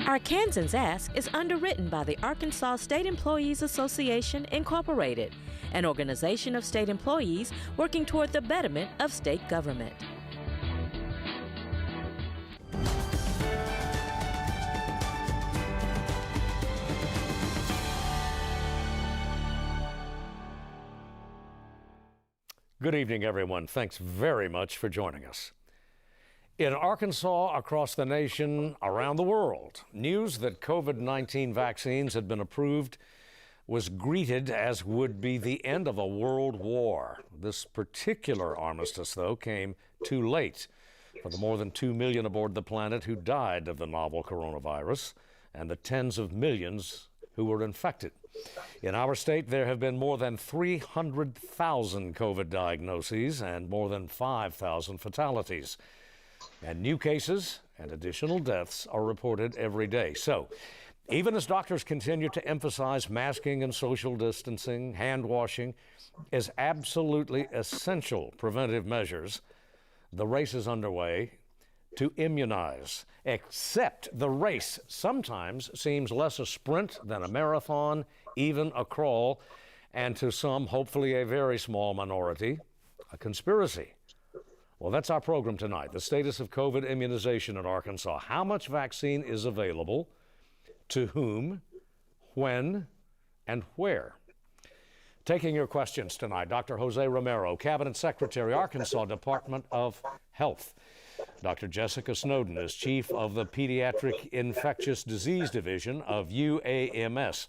Arkansans Ask is underwritten by the Arkansas State Employees Association, Incorporated, an organization of state employees working toward the betterment of state government. Good evening, everyone. Thanks very much for joining us. In Arkansas, across the nation, around the world, news that COVID-19 vaccines had been approved was greeted as would be the end of a world war. This particular armistice, though, came too late for the more than 2 million aboard the planet who died of the novel coronavirus and the tens of millions who were infected. In our state, there have been more than 300,000 COVID diagnoses and more than 5,000 fatalities. And new cases and additional deaths are reported every day. So, even as doctors continue to emphasize masking and social distancing, hand washing as absolutely essential preventive measures, the race is underway to immunize. Except the race sometimes seems less a sprint than a marathon, even a crawl, and to some, hopefully a very small minority, a conspiracy. Well, that's our program tonight, the status of COVID immunization in Arkansas. How much vaccine is available, to whom, when, and where? Taking your questions tonight, Dr. José Romero, Cabinet Secretary, Arkansas Department of Health. Dr. Jessica Snowden is Chief of the Pediatric Infectious Disease Division of UAMS.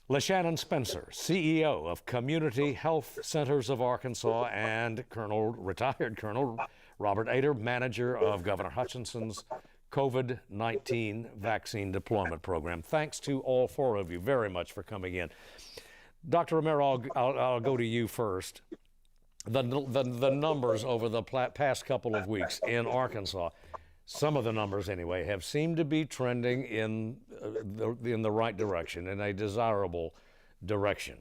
LaShannon Spencer, CEO of Community Health Centers of Arkansas, and retired Colonel Robert Ator, manager of Governor Hutchinson's COVID-19 vaccine deployment program. Thanks to all four of you very much for coming in. Dr. Romero, I'll go to you first. The numbers over the past couple of weeks in Arkansas, some of the numbers anyway, have seemed to be trending in the right direction, in a desirable direction.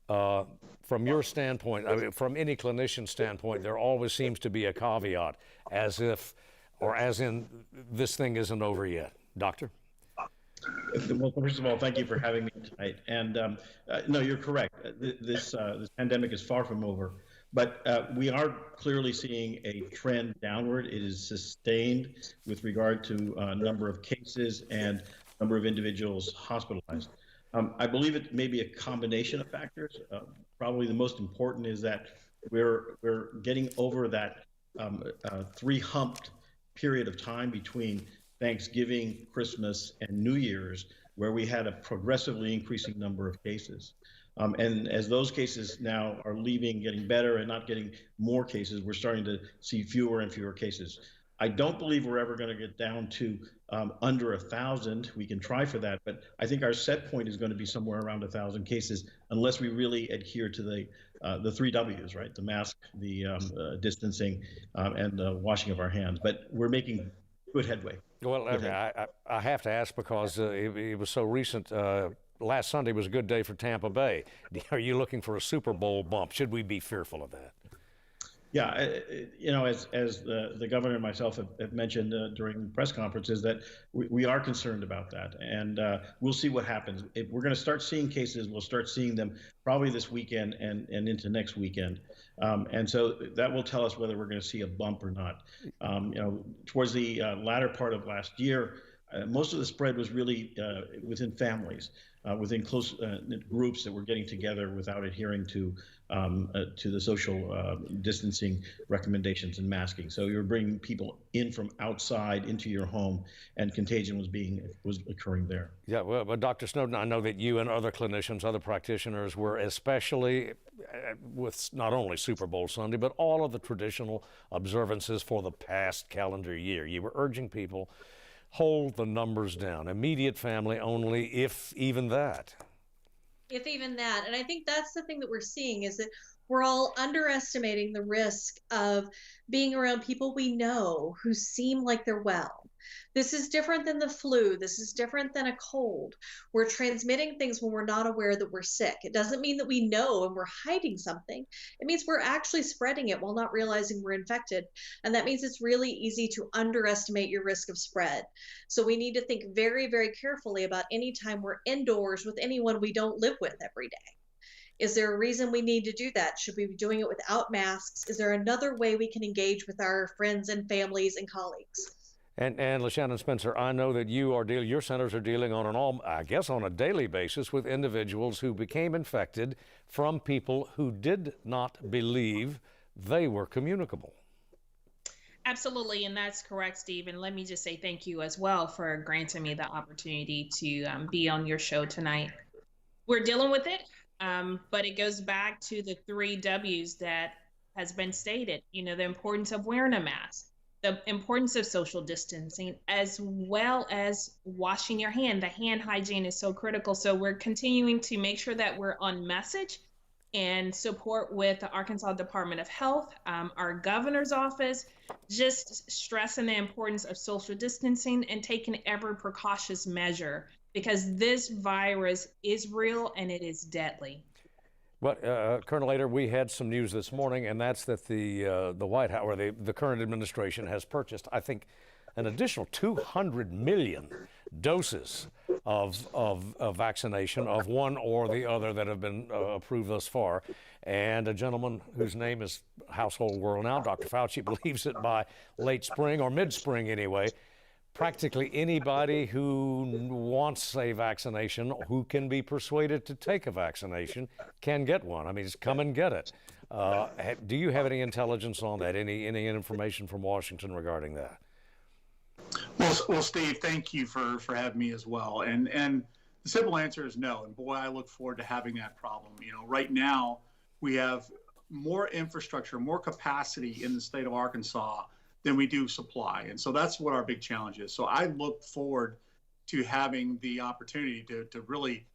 From your standpoint, I mean, from any clinician standpoint, there always seems to be a caveat, as in this thing isn't over yet. Doctor? Well, first of all, thank you for having me tonight. And no, you're correct. This pandemic is far from over. But we are clearly seeing a trend downward. It is sustained with regard to number of cases and number of individuals hospitalized. I believe it may be a combination of factors. Probably the most important is that we're getting over that three-humped period of time between Thanksgiving, Christmas, and New Year's, where we had a progressively increasing number of cases. And as those cases now are leaving, getting better and not getting more cases, we're starting to see fewer and fewer cases. I don't believe we're ever going to get down to under 1,000. We can try for that, but I think our set point is going to be somewhere around 1,000 cases, unless we really adhere to the 3 W's, right? The mask, the distancing, and the washing of our hands. But we're making good headway. Well, I have to ask because it was so recent. Last Sunday was a good day for Tampa Bay. Are you looking for a Super Bowl bump? Should we be fearful of that? Yeah, you know, as the governor and myself have mentioned during the press conferences, that we are concerned about that, and we'll see what happens. If we're going to start seeing cases, we'll start seeing them probably this weekend and into next weekend, and so that will tell us whether we're going to see a bump or not. You know, towards the latter part of last year, most of the spread was really within families, within close groups that were getting together without adhering to the social distancing recommendations and masking. So you're bringing people in from outside into your home, and contagion was occurring there. Yeah, well, Dr. Snowden, I know that you and other clinicians, other practitioners were especially with not only Super Bowl Sunday, but all of the traditional observances for the past calendar year. You were urging people, hold the numbers down. Immediate family only, if even that. If even that. And I think that's the thing that we're seeing, is that we're all underestimating the risk of being around people we know who seem like they're well. This is different than the flu. This is different than a cold. We're transmitting things when we're not aware that we're sick. It doesn't mean that we know and we're hiding something. It means we're actually spreading it while not realizing we're infected. And that means it's really easy to underestimate your risk of spread. So we need to think very, very carefully about any time we're indoors with anyone we don't live with every day. Is there a reason we need to do that? Should we be doing it without masks? Is there another way we can engage with our friends and families and colleagues? And LaShannon Spencer, I know that your centers are dealing on on a daily basis with individuals who became infected from people who did not believe they were communicable. Absolutely, and that's correct, Steve. And let me just say thank you as well for granting me the opportunity to be on your show tonight. We're dealing with it, but it goes back to the 3 W's that has been stated. You know, the importance of wearing a mask, the importance of social distancing, as well as washing your hand. The hand hygiene is so critical. So we're continuing to make sure that we're on message and support with the Arkansas Department of Health, our governor's office, just stressing the importance of social distancing and taking every precautious measure, because this virus is real and it is deadly. Well, Colonel Ator, we had some news this morning, and that's that the White House, or the current administration, has purchased, I think, an additional 200 million doses of vaccination of one or the other that have been approved thus far. And a gentleman whose name is household word now, Dr. Fauci, believes that by late spring or mid-spring anyway, practically anybody who wants a vaccination, who can be persuaded to take a vaccination, can get one. I mean, just come and get it. Do you have any intelligence on that? Any information from Washington regarding that? Well, Steve, thank you for having me as well. And the simple answer is no. And boy, I look forward to having that problem. You know, right now we have more infrastructure, more capacity in the state of Arkansas than we do supply. And so that's what our big challenge is. So I look forward to having the opportunity to really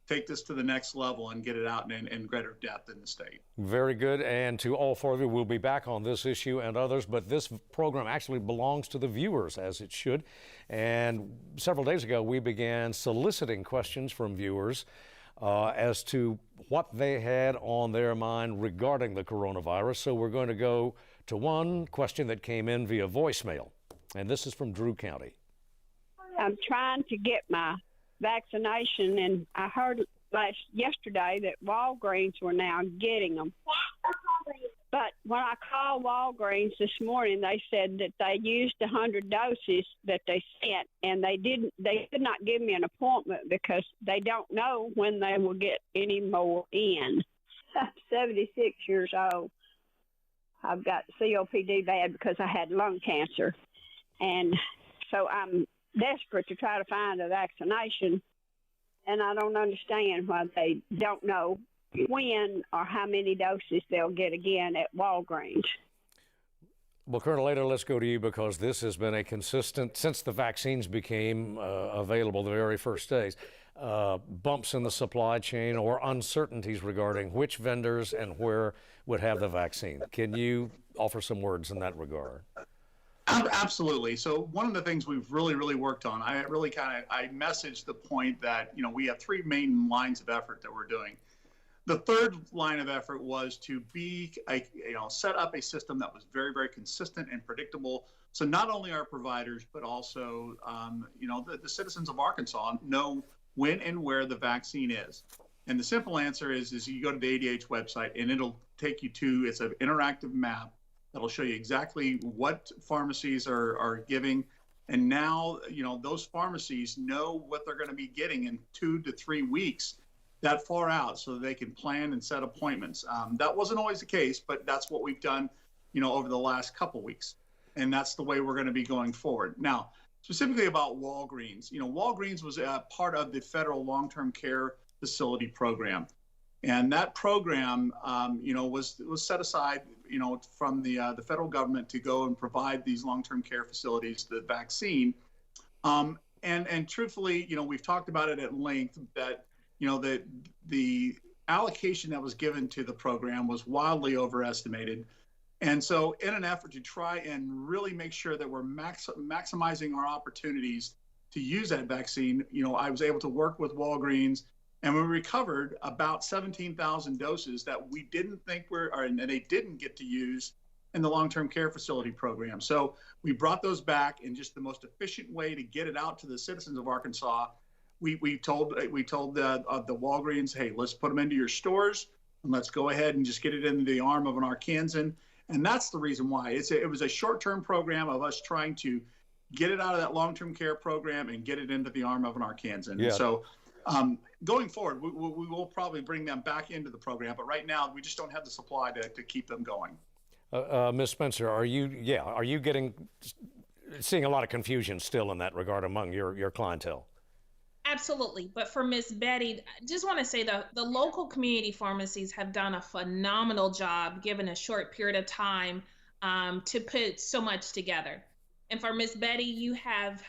take this to the next level and get it out in greater depth in the state. Very good. And to all 4 of you, we'll be back on this issue and others, but this program actually belongs to the viewers, as it should. And several days ago, we began soliciting questions from viewers as to what they had on their mind regarding the coronavirus. So we're going to go to one question that came in via voicemail, and this is from Drew County. I'm trying to get my vaccination, and I heard yesterday that Walgreens were now getting them. But when I called Walgreens this morning, they said that they used 100 doses that they sent, and they could not give me an appointment because they don't know when they will get any more in. I'm 76 years old. I've got COPD bad because I had lung cancer. And so I'm desperate to try to find a vaccination, and I don't understand why they don't know when or how many doses they'll get again at Walgreens. Well, Colonel Ator, let's go to you, because this has been a consistent, since the vaccines became available the very first days, bumps in the supply chain or uncertainties regarding which vendors and where would have the vaccine. Can you offer some words in that regard? Absolutely. So one of the things we've really worked on, I messaged the point that, you know, we have 3 main lines of effort that we're doing. The third line of effort was to set up a system that was very consistent and predictable. So not only our providers, but also, the citizens of Arkansas know when and where the vaccine is. And the simple answer is you go to the ADH website, and it'll take you to, it's an interactive map that'll show you exactly what pharmacies are giving. And now, those pharmacies know what they're going to be getting in 2 to 3 weeks, that far out, so they can plan and set appointments. That wasn't always the case, but that's what we've done, over the last couple weeks. And that's the way we're going to be going forward. Now, specifically about Walgreens, Walgreens was a part of the federal long-term care facility program. And that program, was set aside, from the federal government to go and provide these long-term care facilities the vaccine. And truthfully, we've talked about it at length that, the allocation that was given to the program was wildly overestimated. And so in an effort to try and really make sure that we're maximizing our opportunities to use that vaccine, I was able to work with Walgreens, and we recovered about 17,000 doses that we didn't think and they didn't get to use in the long-term care facility program. So we brought those back in just the most efficient way to get it out to the citizens of Arkansas. We told the Walgreens, hey, let's put them into your stores and let's go ahead and just get it into the arm of an Arkansan. And that's the reason why. It was a short-term program of us trying to get it out of that long-term care program and get it into the arm of an Arkansan. Yeah. So going forward, we will probably bring them back into the program, but right now we just don't have the supply to keep them going. Ms. Spencer, are you seeing a lot of confusion still in that regard among your clientele? Absolutely. But for Ms. Betty, I just want to say the local community pharmacies have done a phenomenal job given a short period of time to put so much together. And for Ms. Betty, you have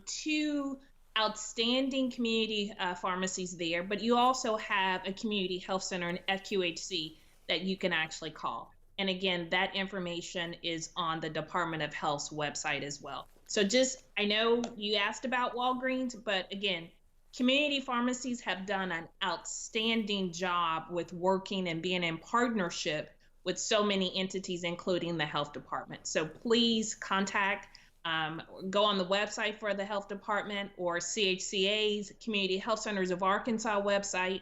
two outstanding community pharmacies there, but you also have a community health center, an FQHC, that you can actually call. And again, that information is on the Department of Health's website as well. So I know you asked about Walgreens, but again, community pharmacies have done an outstanding job with working and being in partnership with so many entities, including the health department. So please go on the website for the health department or CHCA's, Community Health Centers of Arkansas website,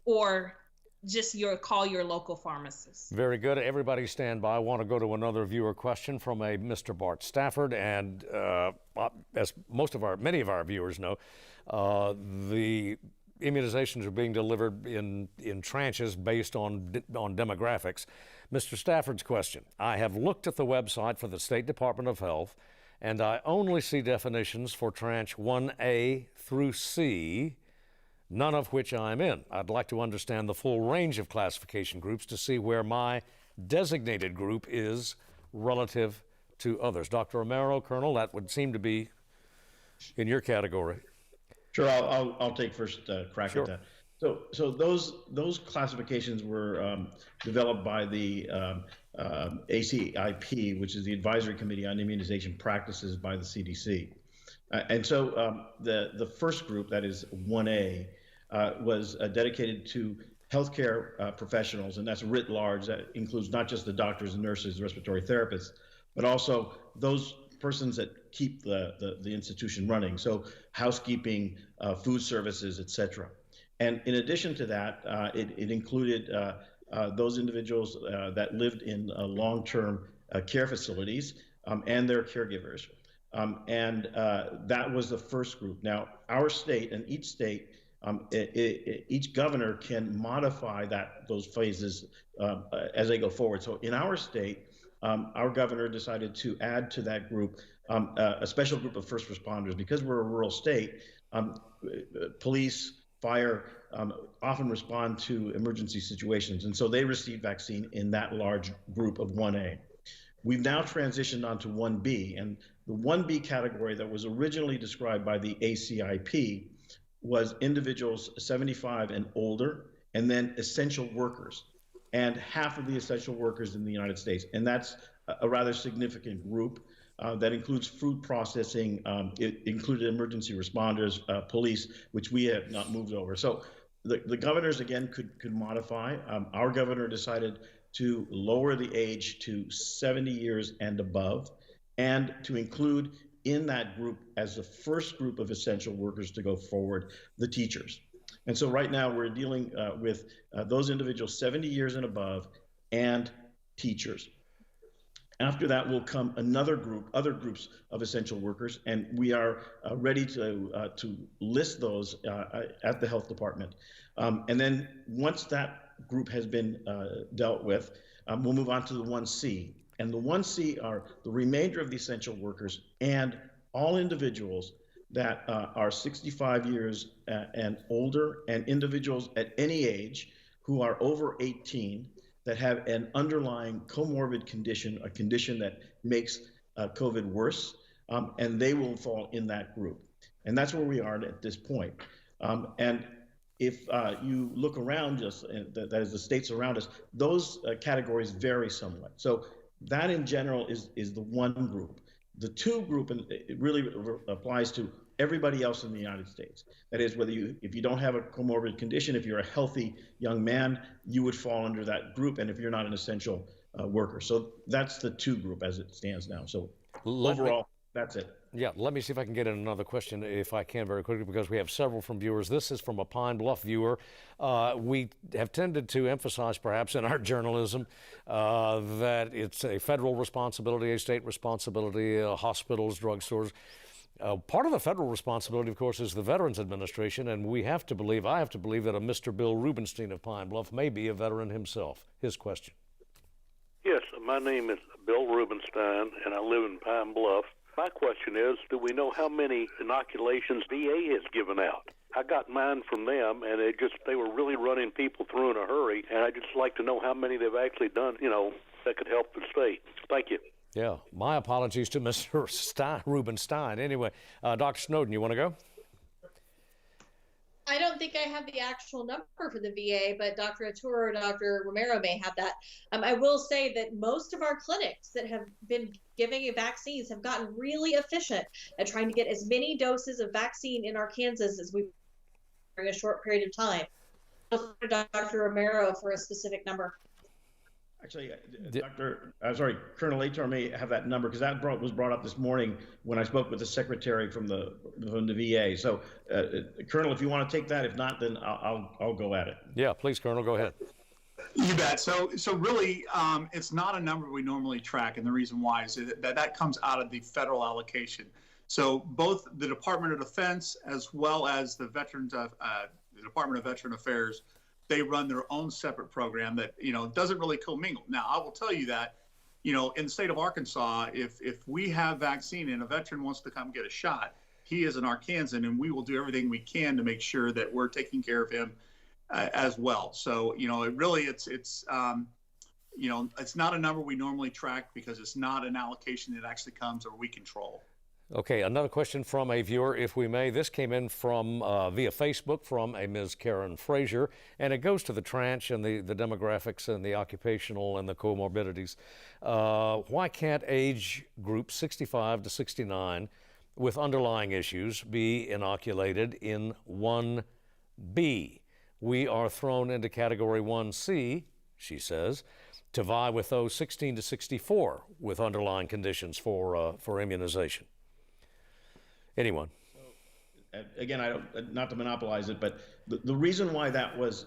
or just call your local pharmacist. Very good. Everybody stand by. I want to go to another viewer question from a Mr. Bart Stafford. And as many of our viewers know, the immunizations are being delivered in tranches based on demographics. Mr. Stafford's question: I have looked at the website for the State Department of Health, and I only see definitions for tranche 1A through C, none of which I'm in. I'd like to understand the full range of classification groups to see where my designated group is relative to others. Dr. Romero, Colonel, that would seem to be in your category. Sure, I'll take first crack Sure. at that. So those classifications were developed by the ACIP, which is the Advisory Committee on Immunization Practices by the CDC. And so the first group, that is 1A, was dedicated to healthcare professionals, and that's writ large. That includes not just the doctors and nurses, respiratory therapists, but also those persons that keep the institution running. So housekeeping, food services, et cetera. And in addition to that, it included those individuals that lived in long-term care facilities and their caregivers. And that was the first group. Now, our state and each state, each governor can modify those phases as they go forward. So in our state, our governor decided to add to that group a special group of first responders. Because we're a rural state, police, fire often respond to emergency situations. And so they receive vaccine in that large group of 1A. We've now transitioned onto 1B, and the 1B category that was originally described by the ACIP was individuals 75 and older, and then essential workers, and half of the essential workers in the United States. And that's a rather significant group that includes food processing. It included emergency responders, police, which we have not moved over. So the governors, again, could modify. Our governor decided to lower the age to 70 years and above, and to include in that group, as the first group of essential workers to go forward, the teachers. And so right now we're dealing with those individuals 70 years and above and teachers. After that will come another group, other groups of essential workers, and we are ready to list those at the health department. And then once that group has been dealt with, we'll move on to the 1C. And the 1C are the remainder of the essential workers and all individuals that are 65 years and older, and individuals at any age who are over 18 that have an underlying comorbid condition, a condition that makes COVID worse, and they will fall in that group. And that's where we are at this point. And if you look around us, that is the states around us, those categories vary somewhat. So that in general is the one group. The two group, and it really applies to everybody else in the United States. That is, if you don't have a comorbid condition, if you're a healthy young man, you would fall under that group, and if you're not an essential worker. So that's the two group as it stands now. So overall, that's it. Yeah, let me see if I can get in another question, if I can, very quickly, because we have several from viewers. This is from a Pine Bluff viewer. We have tended to emphasize, perhaps in our journalism, that it's a federal responsibility, a state responsibility, hospitals, drugstores. Part of the federal responsibility, of course, is the Veterans Administration, and I have to believe that a Mr. Bill Rubenstein of Pine Bluff may be a veteran himself. His question. Yes, my name is Bill Rubenstein, and I live in Pine Bluff. My question is, do we know how many inoculations VA has given out? I got mine from them, and they were really running people through in a hurry, and I'd just like to know how many they've actually done, that could help the state. Thank you. Yeah, my apologies to Mr. Rubenstein. Anyway, Dr. Snowden, you want to go? I don't think I have the actual number for the VA, but Dr. Ator or Dr. Romero may have that. I will say that most of our clinics that have been giving vaccines have gotten really efficient at trying to get as many doses of vaccine in Arkansas as we during a short period of time. Dr. Romero for a specific number. Actually, Colonel Ator may have that number, because that was brought up this morning when I spoke with the secretary from the VA. So, Colonel, if you want to take that, if not, then I'll go at it. Yeah, please, Colonel, go ahead. You bet. So really, it's not a number we normally track, and the reason why is that comes out of the federal allocation. So both the Department of Defense as well as the Department of Veteran Affairs, they run their own separate program that, doesn't really commingle. Now, I will tell you that, in the state of Arkansas, if we have vaccine and a veteran wants to come get a shot, he is an Arkansan, and we will do everything we can to make sure that we're taking care of him as well. So, it's not a number we normally track because it's not an allocation that actually comes or we control. Okay, another question from a viewer, if we may. This came in from via Facebook from a Ms. Karen Frazier, and it goes to the tranche and the demographics and the occupational and the comorbidities. Why can't age groups 65 to 69 with underlying issues be inoculated in 1B? We are thrown into Category 1C, she says, to vie with those 16 to 64 with underlying conditions for immunization. Anyone? Again, I don't, not to monopolize it, but the reason why that was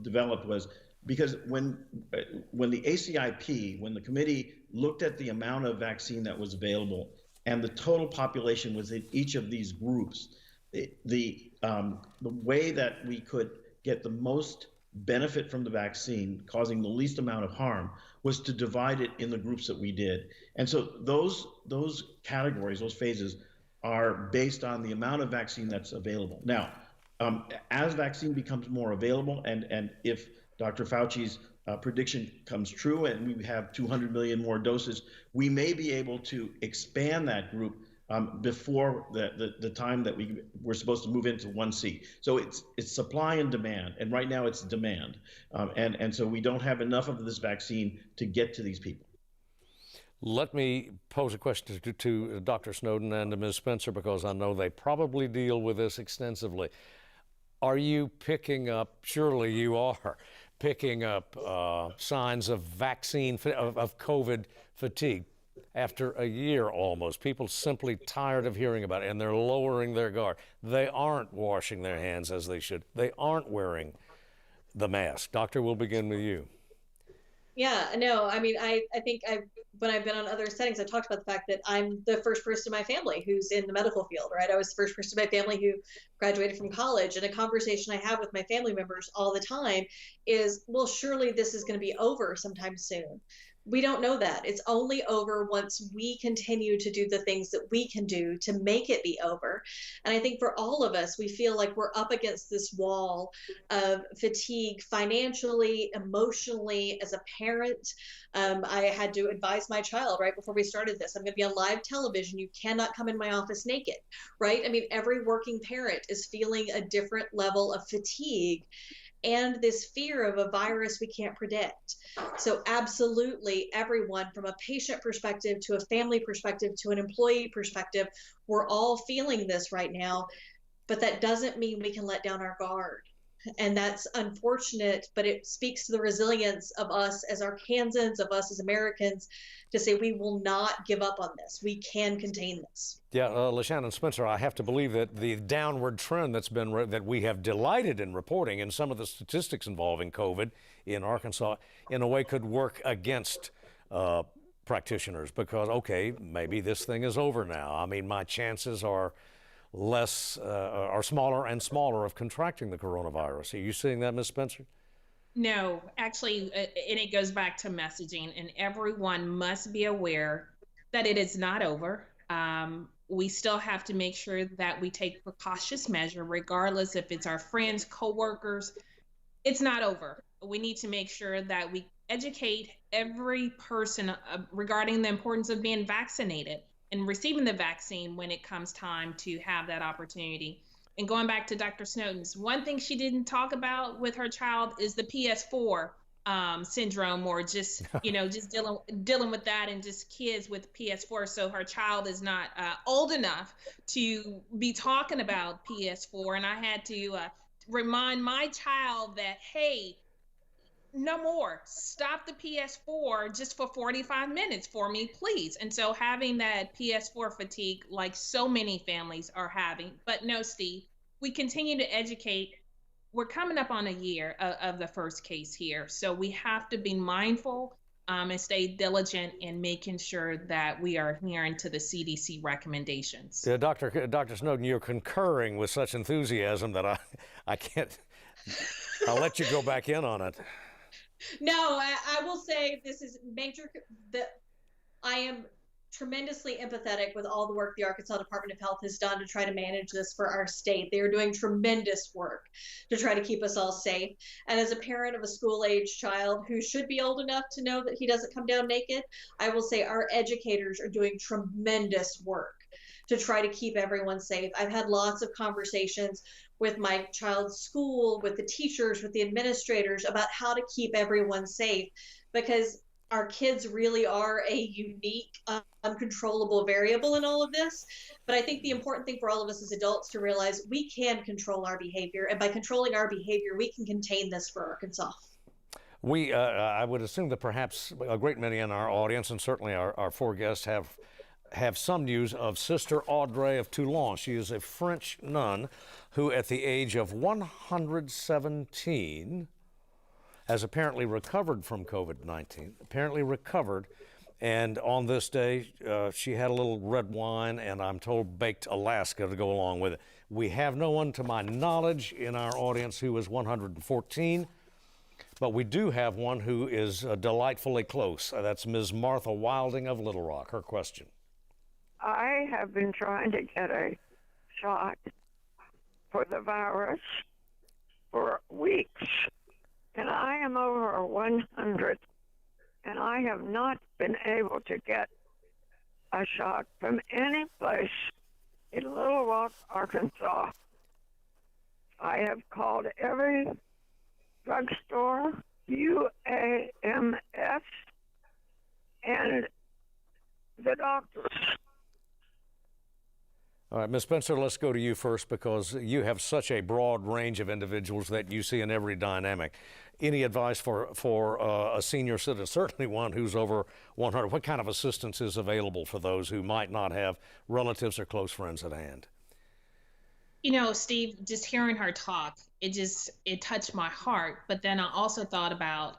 developed was because when the ACIP, when the committee looked at the amount of vaccine that was available and the total population within each of these groups, the way that we could get the most benefit from the vaccine, causing the least amount of harm, was to divide it in the groups that we did. And so those categories, those phases, are based on the amount of vaccine that's available. Now, as vaccine becomes more available, and if Dr. Fauci's prediction comes true and we have 200 million more doses, we may be able to expand that group before the time that we're supposed to move into 1C. So it's supply and demand, and right now it's demand. And so we don't have enough of this vaccine to get to these people. Let me pose a question to Dr. Snowden and to Ms. Spencer, because I know they probably deal with this extensively. Are you picking up, surely you are, picking up signs of of COVID fatigue after a year almost? People simply tired of hearing about it, and they're lowering their guard. They aren't washing their hands as they should. They aren't wearing the mask. Doctor, we'll begin with you. Yeah, no, I mean, I think when I've been on other settings, I talked about the fact that I'm the first person in my family who's in the medical field, right? I was the first person in my family who graduated from college, and a conversation I have with my family members all the time is, well, surely this is going to be over sometime soon. We don't know that. It's only over once we continue to do the things that we can do to make it be over. And I think for all of us, we feel like we're up against this wall of fatigue financially, emotionally, as a parent. I had to advise my child right before we started this, I'm going to be on live television. You cannot come in my office naked, right? I mean, every working parent is feeling a different level of fatigue. and this fear of a virus we can't predict. So absolutely, everyone, from a patient perspective to a family perspective to an employee perspective, we're all feeling this right now, but that doesn't mean we can let down our guard. And that's unfortunate, but it speaks to the resilience of us as Arkansans, of us as Americans, to say we will not give up on this. We can contain this. Yeah, LaShannon Spencer, I have to believe that the downward trend that we have delighted in reporting in some of the statistics involving COVID in Arkansas, in a way, could work against practitioners because, okay, maybe this thing is over now. I mean, my chances are smaller and smaller of contracting the coronavirus. Are you seeing that, Ms. Spencer? No, actually, and it goes back to messaging, and everyone must be aware that it is not over. We still have to make sure that we take precautious measure, regardless if it's our friends, coworkers. It's not over. We need to make sure that we educate every person regarding the importance of being vaccinated and receiving the vaccine when it comes time to have that opportunity. And going back to Dr. Snowden's, one thing she didn't talk about with her child is the PS4 syndrome, or just, just dealing with that, and just kids with PS4. So her child is not old enough to be talking about PS4. And I had to remind my child that, hey, no more. Stop the PS4 just for 45 minutes for me, please. And so having that PS4 fatigue, like so many families are having. But no, Steve, we continue to educate. We're coming up on a year of the first case here. So we have to be mindful and stay diligent in making sure that we are adhering to the CDC recommendations. Yeah, Dr. Snowden, you're concurring with such enthusiasm that I can't, I'll let you go back in on it. No, I will say this is major. That I am tremendously empathetic with all the work the Arkansas Department of Health has done to try to manage this for our state. They are doing tremendous work to try to keep us all safe. And as a parent of a school-age child who should be old enough to know that he doesn't come down naked, I will say our educators are doing tremendous work to try to keep everyone safe. I've had lots of conversations with my child's school, with the teachers, with the administrators about how to keep everyone safe, because our kids really are a unique, uncontrollable variable in all of this. But I think the important thing for all of us as adults to realize, we can control our behavior, and by controlling our behavior, we can contain this for Arkansas. I would assume that perhaps a great many in our audience, and certainly our four guests, have some news of Sister Audrey of Toulon. She is a French nun who, at the age of 117, has apparently recovered from COVID-19, and on this day, she had a little red wine and, I'm told, baked Alaska to go along with it. We have no one, to my knowledge, in our audience who is 114, but we do have one who is delightfully close. That's Ms. Martha Wilding of Little Rock. Her question. I have been trying to get a shot for the virus for weeks, and I am over 100, and I have not been able to get a shot from any place in Little Rock, Arkansas. I have called every drugstore, UAMS, and the doctors. All right, Ms. Spencer, let's go to you first, because you have such a broad range of individuals that you see in every dynamic. Any advice for a senior citizen, certainly one who's over 100? What kind of assistance is available for those who might not have relatives or close friends at hand? You know, Steve, just hearing her talk, it touched my heart. But then I also thought about,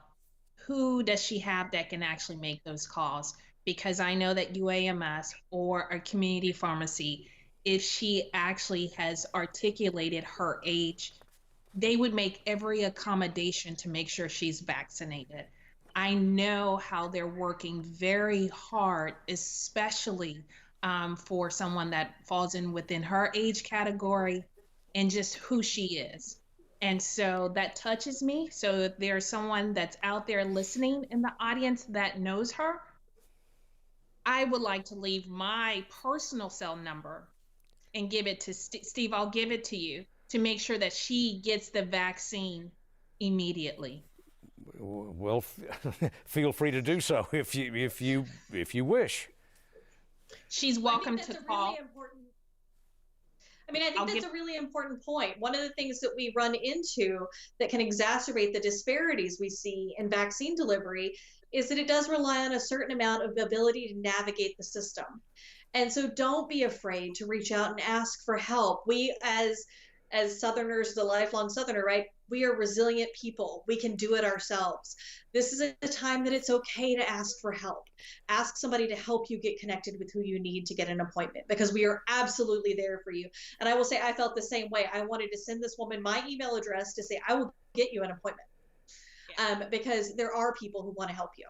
who does she have that can actually make those calls? Because I know that UAMS or a community pharmacy, if she actually has articulated her age, they would make every accommodation to make sure she's vaccinated. I know how they're working very hard, especially for someone that falls in within her age category and just who she is. And so that touches me. So if there's someone that's out there listening in the audience that knows her, I would like to leave my personal cell number and give it to Steve. I'll give it to you to make sure that she gets the vaccine immediately. Well, feel free to do so if you wish. She's welcome to call. I think that's a really important point. One of the things that we run into that can exacerbate the disparities we see in vaccine delivery is that it does rely on a certain amount of ability to navigate the system. And so don't be afraid to reach out and ask for help. We, as Southerners, the lifelong Southerner, right? We are resilient people. We can do it ourselves. This is a time that it's okay to ask for help. Ask somebody to help you get connected with who you need to get an appointment, because we are absolutely there for you. And I will say I felt the same way. I wanted to send this woman my email address to say, I will get you an appointment, because there are people who want to help you.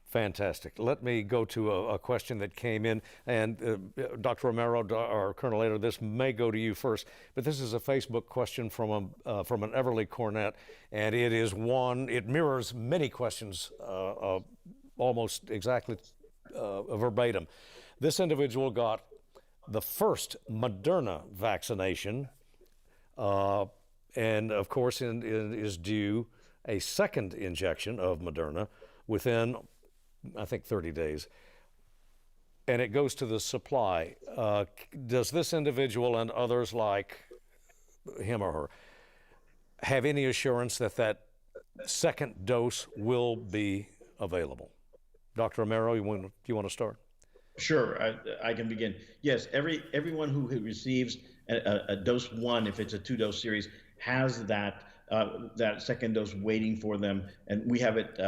Fantastic. Let me go to a question that came in, and Dr. Romero or Colonel Ator, this may go to you first, but this is a Facebook question from an Everly Cornet, and it mirrors many questions almost exactly verbatim. This individual got the first Moderna vaccination, and of course is due a second injection of Moderna within, I think, 30 days. And it goes to the supply. Does this individual and others like him or her have any assurance that that second dose will be available? Dr. Romero, you want to start? Sure, I can begin. Yes, everyone who receives a dose one, if it's a 2-dose series, has that second dose waiting for them, and we have it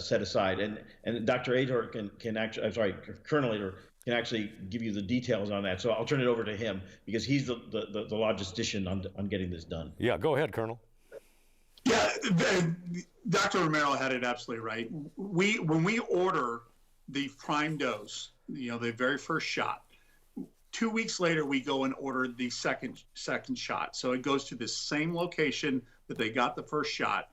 set aside. And Dr. Ator can actually, I'm sorry, Colonel Ator can actually give you the details on that. So I'll turn it over to him, because he's the logistician on getting this done. Yeah, go ahead, Colonel. Yeah, Dr. Romero had it absolutely right. When we order the prime dose, the very first shot, 2 weeks later we go and order the second shot. So it goes to the same location that they got the first shot,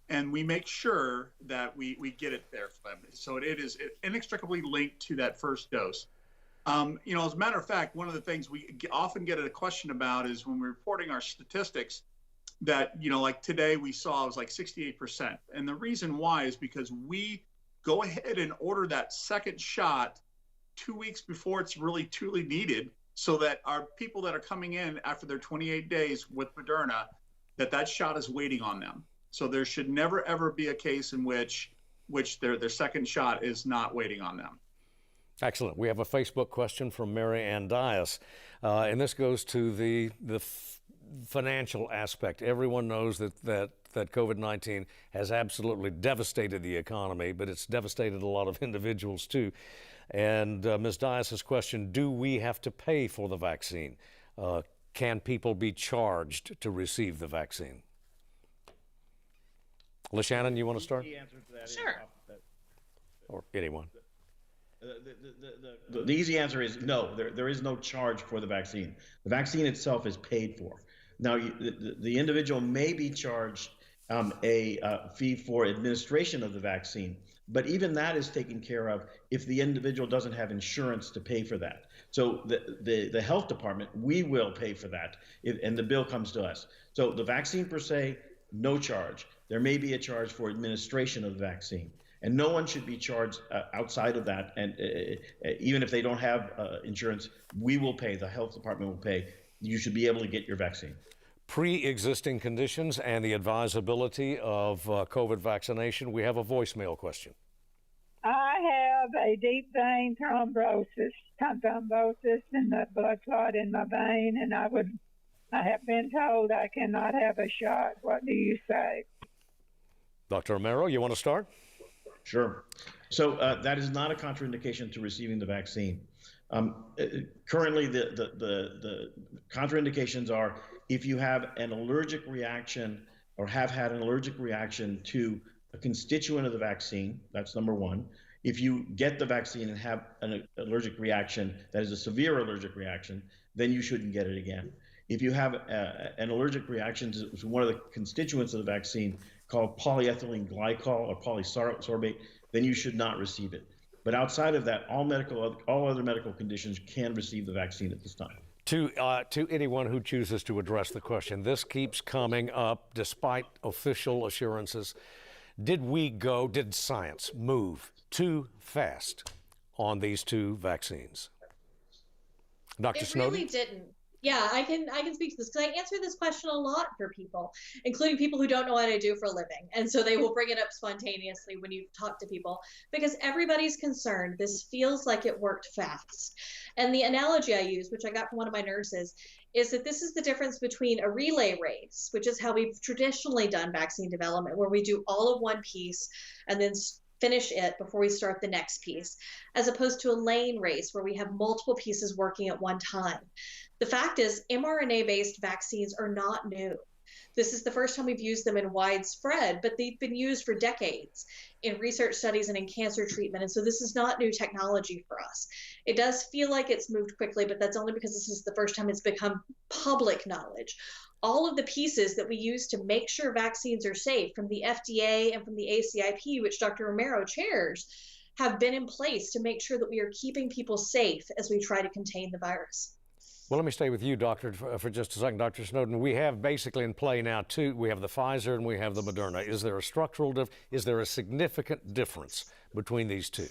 and we make sure that we get it there for them. So it is inextricably linked to that first dose. As a matter of fact, one of the things we often get a question about is when we're reporting our statistics that, like today we saw it was like 68%. And the reason why is because we go ahead and order that second shot 2 weeks before it's really truly needed, so that our people that are coming in after their 28 days with Moderna, that shot is waiting on them. So there should never, ever be a case in which their second shot is not waiting on them. Excellent. We have a Facebook question from Mary Ann Dias, and this goes to the financial aspect. Everyone knows that COVID-19 has absolutely devastated the economy, but it's devastated a lot of individuals too. And Ms. Dias' question, do we have to pay for the vaccine? Can people be charged to receive the vaccine? LaShannon, you want to start? The answer to that Sure. Or anyone. The easy answer is no. There is no charge for the vaccine. The vaccine itself is paid for. Now, the individual may be charged a fee for administration of the vaccine, but even that is taken care of if the individual doesn't have insurance to pay for that. So the health department, we will pay for that, and the bill comes to us. So the vaccine per se, no charge. There may be a charge for administration of the vaccine, and no one should be charged outside of that. And even if they don't have insurance, we will pay. The health department will pay. You should be able to get your vaccine. Pre-existing conditions and the advisability of COVID vaccination. We have a voicemail question. I have a deep vein thrombosis and the blood clot in my vein, and I have been told I cannot have a shot. What do you say? Dr. Romero, you want to start? Sure. So that is not a contraindication to receiving the vaccine. Currently, the contraindications are if you have an allergic reaction or have had an allergic reaction to a constituent of the vaccine, that's number one. If you get the vaccine and have an allergic reaction that is a severe allergic reaction, then you shouldn't get it again. If you have an allergic reaction to one of the constituents of the vaccine called polyethylene glycol or polysorbate, then you should not receive it. But outside of that, all other medical conditions can receive the vaccine at this time. To anyone who chooses to address the question, this keeps coming up despite official assurances. Did science move too fast on these two vaccines? Dr. Snowden? It really didn't. Yeah, I can speak to this because I answer this question a lot for people, including people who don't know what I do for a living. And so they will bring it up spontaneously when you talk to people because everybody's concerned. This feels like it worked fast. And the analogy I use, which I got from one of my nurses, is that this is the difference between a relay race, which is how we've traditionally done vaccine development, where we do all of one piece and then finish it before we start the next piece, as opposed to a lane race where we have multiple pieces working at one time. The fact is, mRNA-based vaccines are not new. This is the first time we've used them in widespread, but they've been used for decades in research studies and in cancer treatment. And so this is not new technology for us. It does feel like it's moved quickly, but that's only because this is the first time it's become public knowledge. All of the pieces that we use to make sure vaccines are safe from the FDA and from the ACIP, which Dr. Romero chairs, have been in place to make sure that we are keeping people safe as we try to contain the virus. Well, let me stay with you, Doctor, for just a second. Dr. Snowden, we have basically in play now we have the Pfizer and we have the Moderna. Is there a is there a significant difference between these two?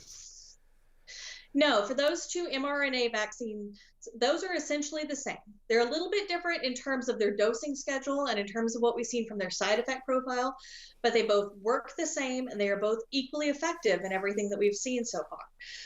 No, for those two mRNA vaccines, those are essentially the same. They're a little bit different in terms of their dosing schedule and in terms of what we've seen from their side effect profile, but they both work the same and they are both equally effective in everything that we've seen so far.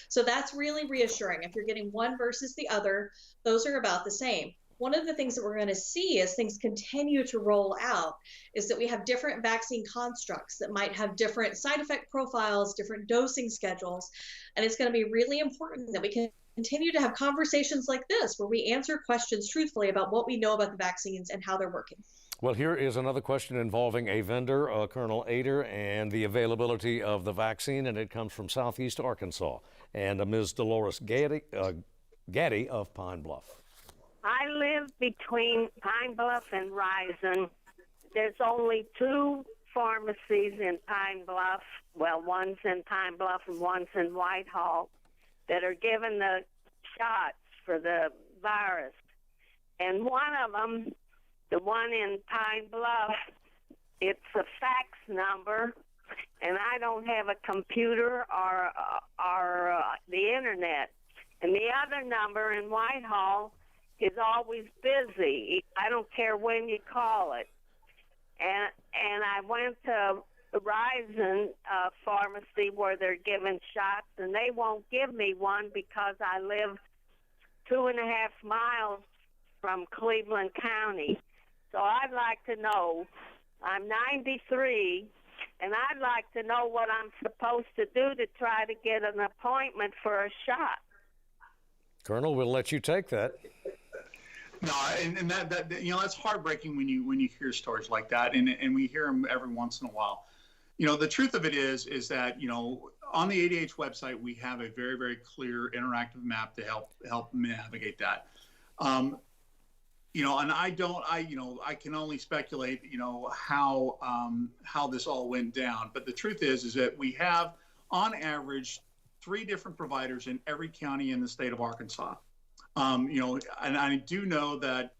So that's really reassuring. If you're getting one versus the other, those are about the same. One of the things that we're going to see as things continue to roll out is that we have different vaccine constructs that might have different side effect profiles, different dosing schedules. And it's going to be really important that we can continue to have conversations like this where we answer questions truthfully about what we know about the vaccines and how they're working. Well, here is another question involving a vendor, Colonel Ator, and the availability of the vaccine, and it comes from Southeast Arkansas, and Ms. Dolores Gaddy of Pine Bluff. I live between Pine Bluff and Risen. There's only two pharmacies in Pine Bluff. Well, one's in Pine Bluff and one's in Whitehall that are giving the shots for the virus. And one of them, the one in Pine Bluff, it's a fax number, and I don't have a computer or the internet. And the other number in Whitehall is always busy. I don't care when you call it. And I went to Horizon Pharmacy where they're giving shots, and they won't give me one because I live 2.5 miles from Cleveland County. So I'd like to know, I'm 93, and I'd like to know what I'm supposed to do to try to get an appointment for a shot. Colonel, we'll let you take that. No, and that that's heartbreaking when you hear stories like that, and we hear them every once in a while. The truth of it is that on the ADH website we have a very, very clear interactive map to help navigate that. And I can only speculate how this all went down. But the truth is that we have on average 3 different providers in every county in the state of Arkansas. And I do know that,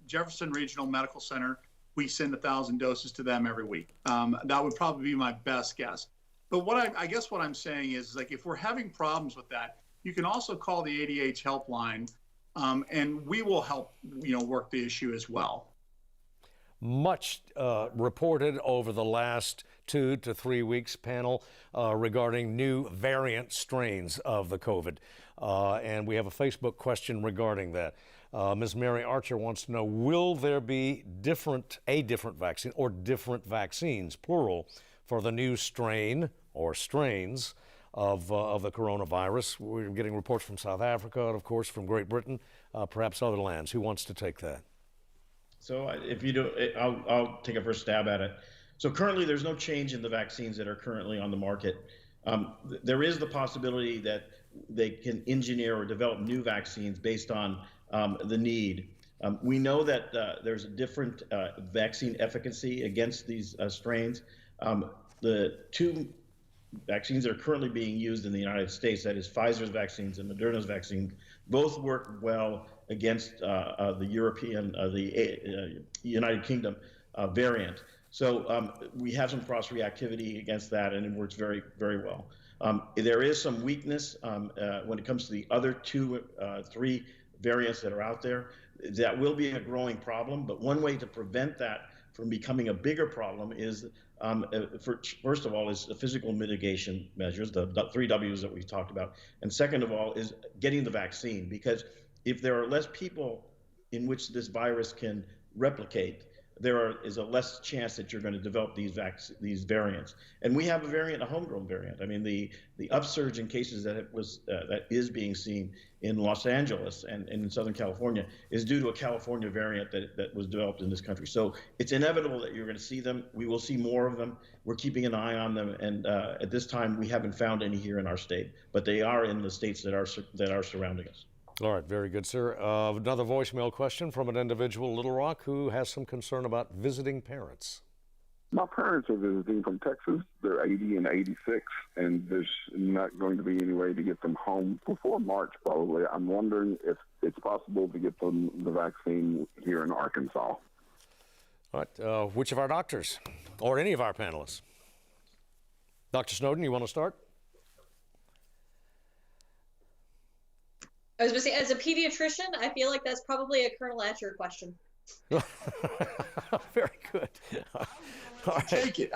Jefferson Regional Medical Center, we send 1,000 doses to them every week. That would probably be my best guess. But I guess what I'm saying is, like, if we're having problems with that, you can also call the ADH helpline, and we will help, work the issue as well. Much reported over the last 2 to 3 weeks, panel, regarding new variant strains of the COVID. And we have a Facebook question regarding that. Ms. Mary Archer wants to know, will there be a different vaccine or different vaccines, plural, for the new strain or strains of the coronavirus? We're getting reports from South Africa and, of course, from Great Britain, perhaps other lands. Who wants to take that? So if you do, I'll take a first stab at it. So currently there's no change in the vaccines that are currently on the market. There is the possibility that they can engineer or develop new vaccines based on the need. We know that there's a different vaccine efficacy against these strains. The 2 vaccines that are currently being used in the United States, that is Pfizer's vaccines and Moderna's vaccine, both work well against the European, the United Kingdom variant. So we have some cross-reactivity against that, and it works very, very well. There is some weakness when it comes to the other three variants that are out there. That will be a growing problem, but one way to prevent that from becoming a bigger problem is, first of all, is the physical mitigation measures, the 3 Ws that we've talked about. And second of all is getting the vaccine, because if there are less people in which this virus can replicate, is a less chance that you're going to develop these variants. And we have a variant, a homegrown variant. I mean, the upsurge in cases that is being seen in Los Angeles and in Southern California is due to a California variant that was developed in this country. So it's inevitable that you're going to see them. We will see more of them. We're keeping an eye on them. And at this time, we haven't found any here in our state, but they are in the states that are surrounding us. All right, very good, sir. Another voicemail question from an individual in Little Rock who has some concern about visiting parents. My parents are visiting from Texas. They're 80 and 86, and there's not going to be any way to get them home before March, probably. I'm wondering if it's possible to get them the vaccine here in Arkansas. All right, which of our doctors or any of our panelists? Dr. Snowden, you want to start? I was going to say, as a pediatrician, I feel like that's probably a Colonel Ator question. Very good. All right. Take it.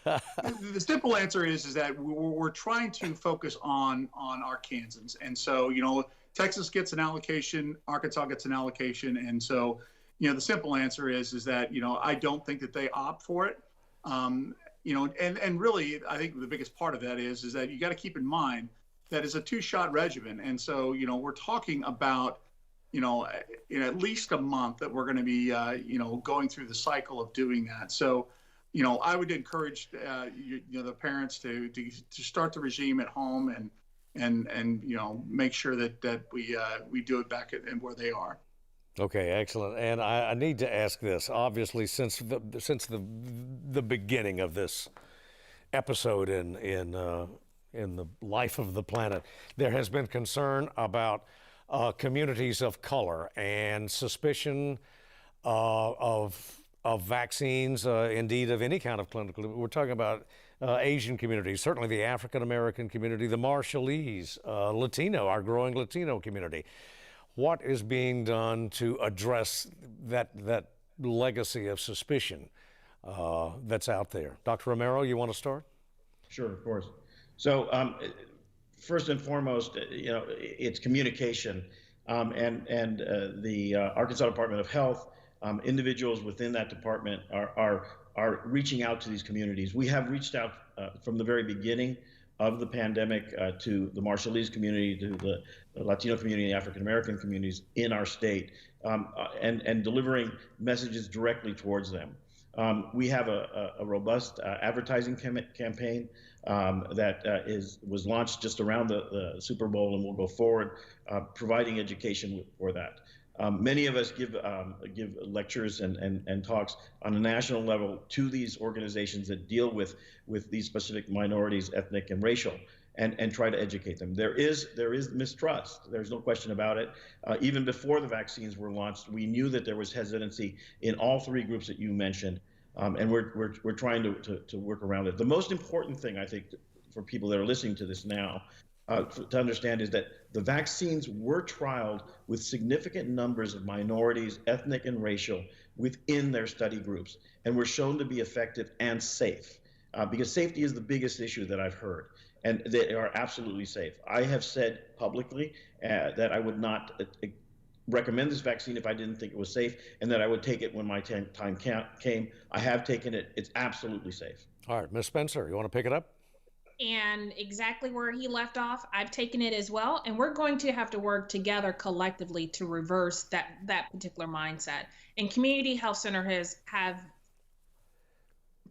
The simple answer is that we're trying to focus on Arkansans, and so Texas gets an allocation, Arkansas gets an allocation, and so the simple answer is that I don't think that they opt for it. And really, I think the biggest part of that is that you got to keep in mind that is a 2-shot regimen. And so, we're talking about, in at least a month that we're going to be, going through the cycle of doing that. So, I would encourage, the parents to start the regime at home and make sure that we do it back and where they are. Okay, excellent. And I need to ask this. Obviously, since the beginning of this episode in the life of the planet, there has been concern about communities of color and suspicion of vaccines, indeed of any kind of clinical. We're talking about Asian communities, certainly the African American community, the Marshallese, Latino, our growing Latino community. What is being done to address that legacy of suspicion that's out there? Dr. Romero, you want to start? Sure, of course. So first and foremost, it's communication, and the Arkansas Department of Health, individuals within that department are reaching out to these communities. We have reached out from the very beginning of the pandemic to the Marshallese community, to the Latino community, the African American communities in our state, and delivering messages directly towards them. We have a robust advertising campaign that was launched just around the Super Bowl, and will go forward, providing education for that. Many of us give lectures and talks on a national level to these organizations that deal with these specific minorities, ethnic and racial, and try to educate them. There is mistrust. There's no question about it. Even before the vaccines were launched, we knew that there was hesitancy in all 3 groups that you mentioned, and we're trying to work around it. The most important thing, I think, for people that are listening to this now, to understand is that the vaccines were trialed with significant numbers of minorities, ethnic and racial, within their study groups, and were shown to be effective and safe, because safety is the biggest issue that I've heard, and they are absolutely safe. I have said publicly that I would not recommend this vaccine if I didn't think it was safe, and that I would take it when my time came. I have taken it. It's absolutely safe. All right, Ms. Spencer, you want to pick it up? And exactly where he left off, I've taken it as well. And we're going to have to work together collectively to reverse that particular mindset. And Community Health Center have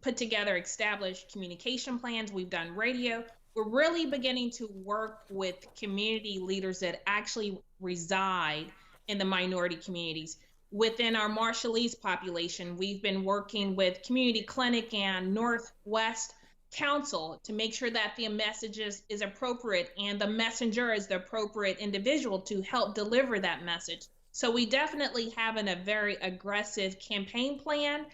put together established communication plans. We've done radio. We're really beginning to work with community leaders that actually reside in the minority communities. Within our Marshallese population, we've been working with Community Clinic and Northwest counsel to make sure that the message is appropriate and the messenger is the appropriate individual to help deliver that message. So we definitely have a very aggressive campaign plan.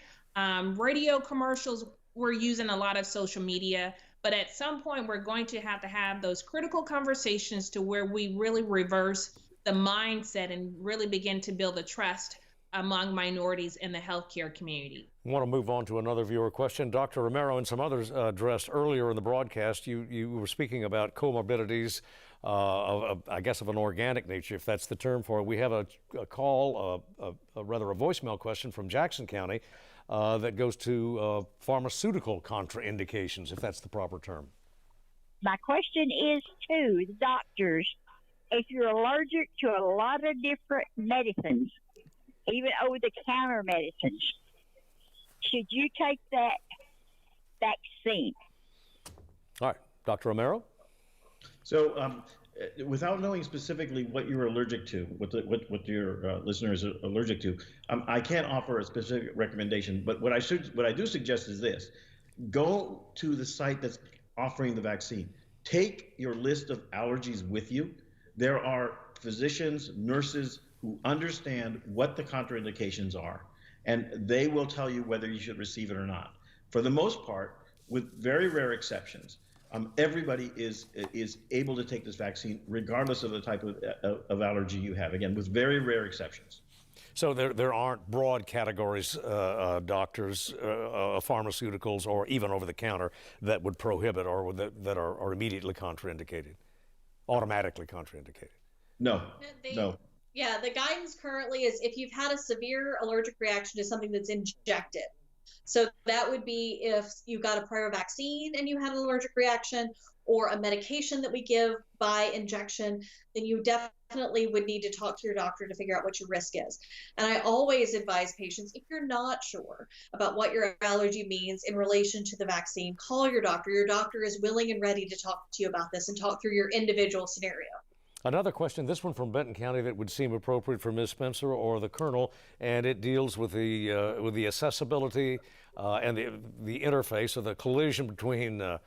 Radio commercials, we're using a lot of social media, but at some point we're going to have those critical conversations to where we really reverse the mindset and really begin to build the trust among minorities in the healthcare community. I want to move on to another viewer question. Dr. Romero and some others addressed earlier in the broadcast, you were speaking about comorbidities, I guess of an organic nature, if that's the term for it. We have a call, rather a voicemail question from Jackson County that goes to pharmaceutical contraindications, if that's the proper term. My question is to the doctors, if you're allergic to a lot of different medicines, even over-the-counter medicines, should you take that vaccine? All right, Dr. Romero? So without knowing specifically what you're allergic to, what your listener is allergic to, I can't offer a specific recommendation, but what I do suggest is this: go to the site that's offering the vaccine. Take your list of allergies with you. There are physicians, nurses who understand what the contraindications are, and they will tell you whether you should receive it or not. For the most part, with very rare exceptions, everybody is able to take this vaccine regardless of the type of allergy you have, again, with very rare exceptions. So there aren't broad categories, doctors, pharmaceuticals, or even over-the-counter that would prohibit or that are immediately contraindicated, automatically contraindicated? No, no. Yeah, the guidance currently is if you've had a severe allergic reaction to something that's injected. So that would be if you got a prior vaccine and you had an allergic reaction, or a medication that we give by injection, then you definitely would need to talk to your doctor to figure out what your risk is. And I always advise patients, if you're not sure about what your allergy means in relation to the vaccine, call your doctor. Your doctor is willing and ready to talk to you about this and talk through your individual scenario. Another question, this one from Benton County, that would seem appropriate for Ms. Spencer or the Colonel, and it deals with the accessibility and the interface, or the collision between the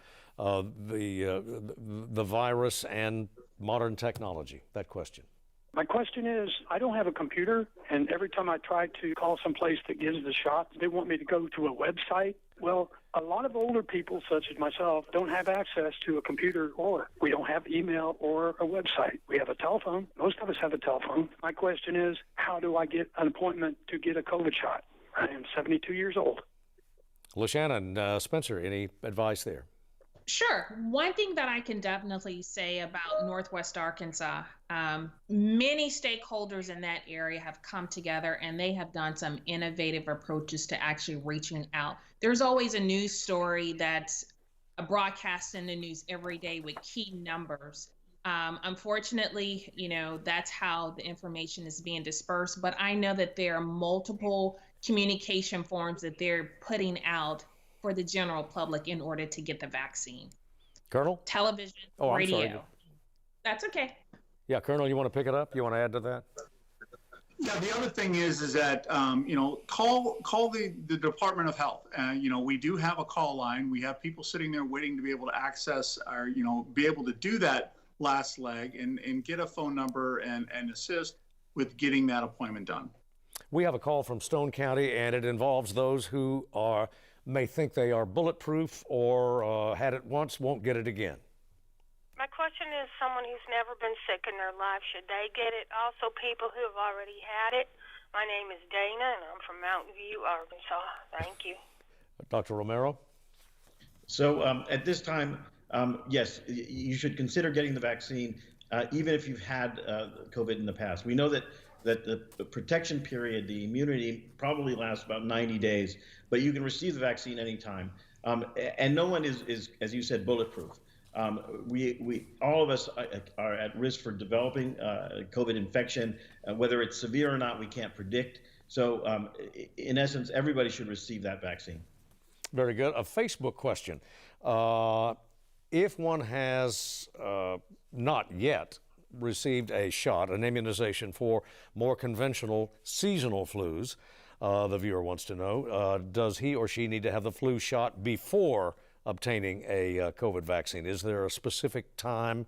virus and modern technology. That question. My question is, I don't have a computer, and every time I try to call someplace that gives the shot, they want me to go to a website. Well, a lot of older people, such as myself, don't have access to a computer, or we don't have email or a website. We have a telephone. Most of us have a telephone. My question is, how do I get an appointment to get a COVID shot? I am 72 years old. LaShannon Spencer, any advice there? Sure. One thing that I can definitely say about Northwest Arkansas, many stakeholders in that area have come together and they have done some innovative approaches to actually reaching out. There's always a news story that's broadcast in the news every day with key numbers. Unfortunately, that's how the information is being dispersed, but I know that there are multiple communication forms that they're putting out for the general public in order to get the vaccine. Colonel? Television, radio. I'm sorry. That's okay. Yeah, Colonel, you want to pick it up? You want to add to that? Yeah, the other thing is that call the Department of Health. We do have a call line. We have people sitting there waiting to be able to access or be able to do that last leg and get a phone number and assist with getting that appointment done. We have a call from Stone County, and it involves those who may think they are bulletproof or had it once, won't get it again. My question is, someone who's never been sick in their life, should they get it? Also, people who have already had it. My name is Dana, and I'm from Mountain View, Arkansas. Thank you. Dr. Romero? So at this time, yes, you should consider getting the vaccine, even if you've had COVID in the past. We know that the protection period, the immunity, probably lasts about 90 days, but you can receive the vaccine anytime. And no one is, as you said, bulletproof. We all of us are at risk for developing COVID infection. Whether it's severe or not, we can't predict. So in essence, everybody should receive that vaccine. Very good. A Facebook question. If one has not yet received a shot, an immunization for more conventional seasonal flus, the viewer wants to know, does he or she need to have the flu shot before obtaining a COVID vaccine? Is there a specific time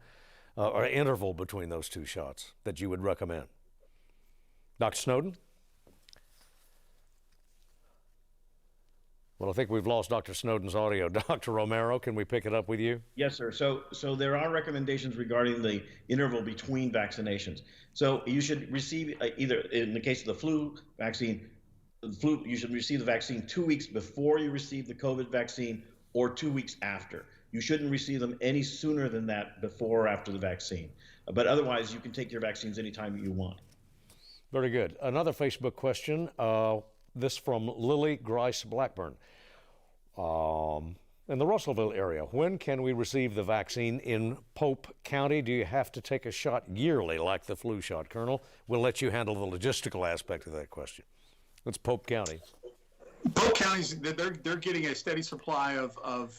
or interval between those two shots that you would recommend? Dr. Snowden? Well, I think we've lost Dr. Snowden's audio. Dr. Romero, can we pick it up with you? Yes, sir. So there are recommendations regarding the interval between vaccinations. So you should receive either, in the case of the flu vaccine, you should receive the vaccine 2 weeks before you receive the COVID vaccine or 2 weeks after. You shouldn't receive them any sooner than that, before or after the vaccine. But otherwise, you can take your vaccines anytime you want. Very good. Another Facebook question. This from Lily Grice Blackburn. In the Russellville area, when can we receive the vaccine in Pope County? Do you have to take a shot yearly like the flu shot, Colonel? We'll let you handle the logistical aspect of that question. It's Pope County. Pope County's, they're getting a steady supply of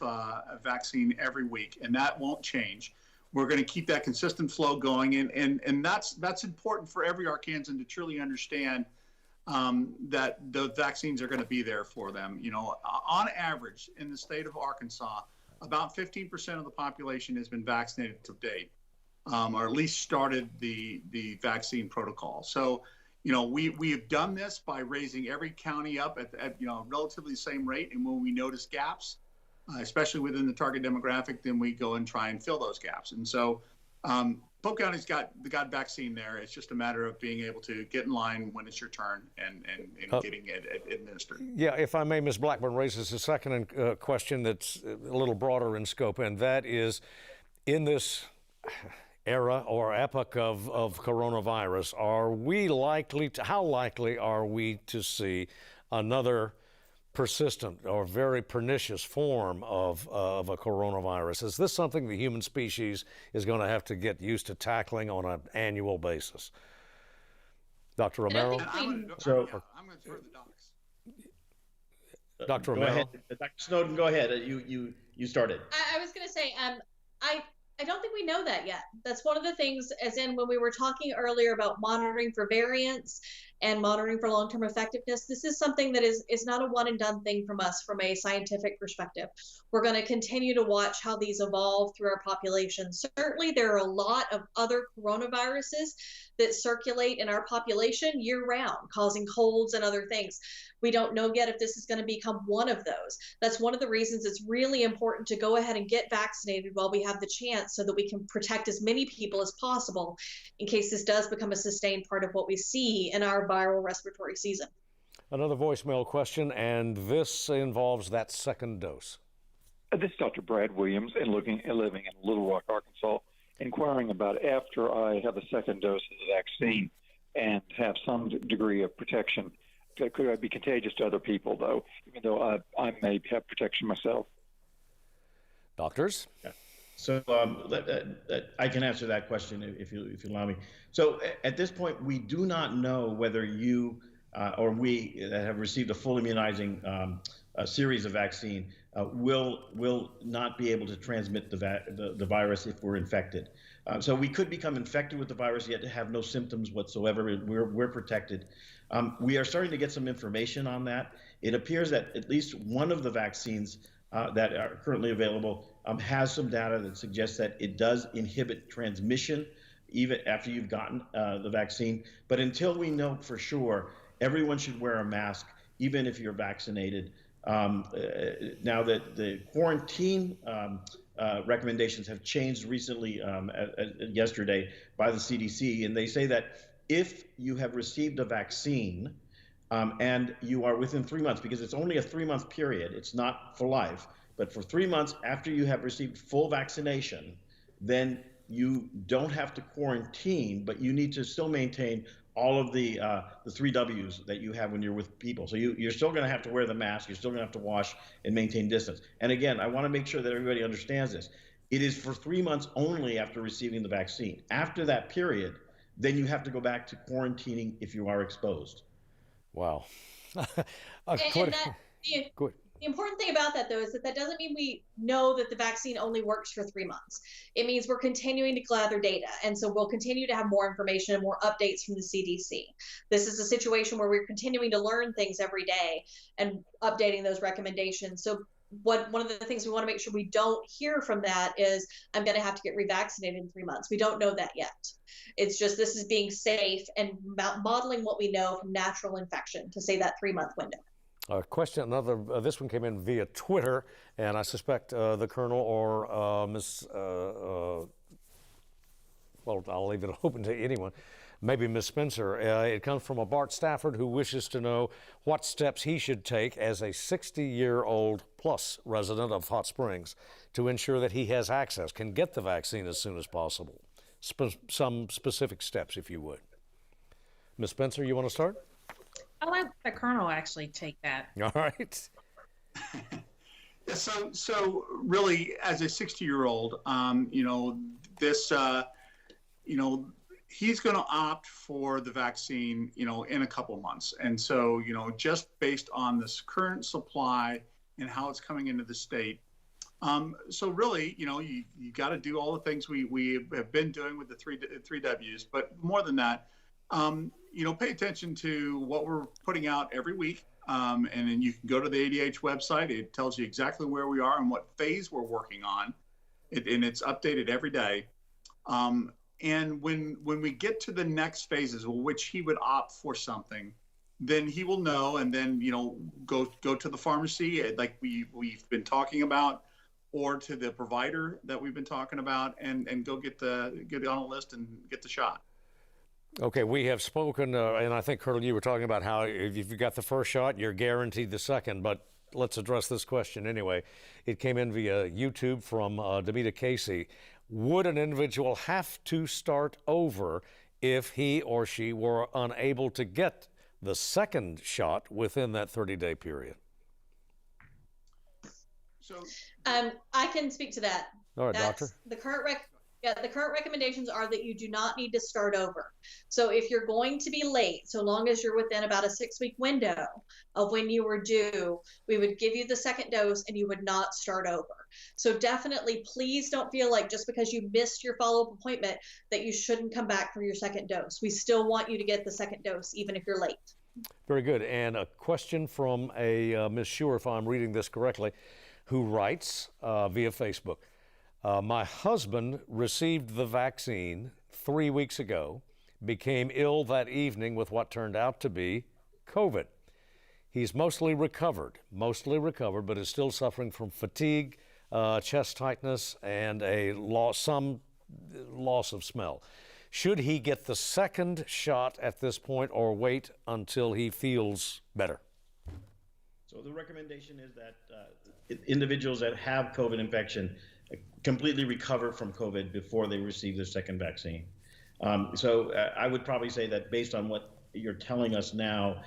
vaccine every week, and that won't change. We're going to keep that consistent flow going, and that's important for every Arkansan to truly understand that the vaccines are going to be there for them. You know, on average, in the state of Arkansas, about 15% of the population has been vaccinated to date, or at least started the vaccine protocol. So, you know, we have done this by raising every county up at relatively the same rate, and when we notice gaps, especially within the target demographic, then we go and try and fill those gaps. And so Pope County's got vaccine there. It's just a matter of being able to get in line when it's your turn and getting it administered. Yeah, if I may, Ms. Blackburn raises a second question that's a little broader in scope, and that is, in this era or epoch of coronavirus, how likely are we to see another persistent or very pernicious form of a coronavirus? Is this something the human species is going to have to get used to tackling on an annual basis? Dr. Romero? I'm going to throw the docs. Dr. Go Romero? ahead. Dr. Snowden, go ahead. You started. I was going to say, I don't think we know that yet. That's one of the things, as in when we were talking earlier about monitoring for variants and monitoring for long-term effectiveness, this is something that is not a one and done thing from us from a scientific perspective. We're going to continue to watch how these evolve through our population. Certainly, there are a lot of other coronaviruses that circulate in our population year-round, causing colds and other things. We don't know yet if this is going to become one of those. That's one of the reasons it's really important to go ahead and get vaccinated while we have the chance, so that we can protect as many people as possible in case this does become a sustained part of what we see in our viral respiratory season. Another voicemail question, and this involves that second dose. This is Dr. Brad Williams, and living in Little Rock, Arkansas, inquiring about after I have a second dose of the vaccine and have some degree of protection. Could I be contagious to other people, though, even though I may have protection myself? Doctors? Yeah. So I can answer that question if you allow me. So at this point, we do not know whether you or we that have received a full immunizing series of vaccine will not be able to transmit the virus if we're infected. So we could become infected with the virus yet have no symptoms whatsoever. We're protected. We are starting to get some information on that. It appears that at least one of the vaccines that are currently available has some data that suggests that it does inhibit transmission even after you've gotten the vaccine. But until we know for sure, everyone should wear a mask, even if you're vaccinated. Now that the quarantine recommendations have changed recently, yesterday by the CDC, and they say that if you have received a vaccine and you are within 3 months, because it's only a 3-month period, it's not for life, but for 3 months after you have received full vaccination, then you don't have to quarantine, but you need to still maintain all of the 3 W's that you have when you're with people. So you're still going to have to wear the mask, you're still going to have to wash and maintain distance. And again, I want to make sure that everybody understands this. It is for 3 months only after receiving the vaccine. After that period, then you have to go back to quarantining if you are exposed. Wow. The important thing about that, though, is that doesn't mean we know that the vaccine only works for 3 months. It means we're continuing to gather data. And so we'll continue to have more information and more updates from the CDC. This is a situation where we're continuing to learn things every day and updating those recommendations. So one of the things we want to make sure we don't hear from that is, I'm going to have to get revaccinated in 3 months. We don't know that yet. It's just, this is being safe and modeling what we know from natural infection to say that 3-month window. Question, this one came in via Twitter, and I suspect the Colonel or Ms. Well, I'll leave it open to anyone. Maybe Ms. Spencer. It comes from a Bart Stafford who wishes to know what steps he should take as a 60-year-old plus resident of Hot Springs to ensure that he has access, can get the vaccine as soon as possible. Some specific steps, if you would. Ms. Spencer, you want to start? I'll let the Colonel actually take that. All right. So really, as a 60-year-old, he's going to opt for the vaccine, in a couple of months. And so, just based on this current supply and how it's coming into the state. So really, you got to do all the things we have been doing with the three W's, but more than that, pay attention to what we're putting out every week. And then you can go to the ADH website. It tells you exactly where we are and what phase we're working on. And it's updated every day. And when we get to the next phases, which he would opt for something, then he will know, and then go to the pharmacy like we've been talking about, or to the provider that we've been talking about, and go get on a list and get the shot. Okay, we have spoken, and I think, Colonel, you were talking about how if you've got the first shot, you're guaranteed the second, but let's address this question anyway. It came in via YouTube from Demita Casey. Would an individual have to start over if he or she were unable to get the second shot within that 30-day period? So, I can speak to that. All right, That's Doctor. The current recommendations are that you do not need to start over. So if you're going to be late, so long as you're within about a 6-week window of when you were due, we would give you the second dose and you would not start over. So definitely, please don't feel like just because you missed your follow-up appointment that you shouldn't come back for your second dose. We still want you to get the second dose, even if you're late. Very good. And a question from a Ms. Schuer, if I'm reading this correctly, who writes via Facebook. My husband received the vaccine 3 weeks ago, became ill that evening with what turned out to be COVID. He's mostly recovered, but is still suffering from fatigue, chest tightness, and some loss of smell. Should he get the second shot at this point or wait until he feels better? So the recommendation is that individuals that have COVID infection completely recover from COVID before they receive their second vaccine. So I would probably say that based on what you're telling us now,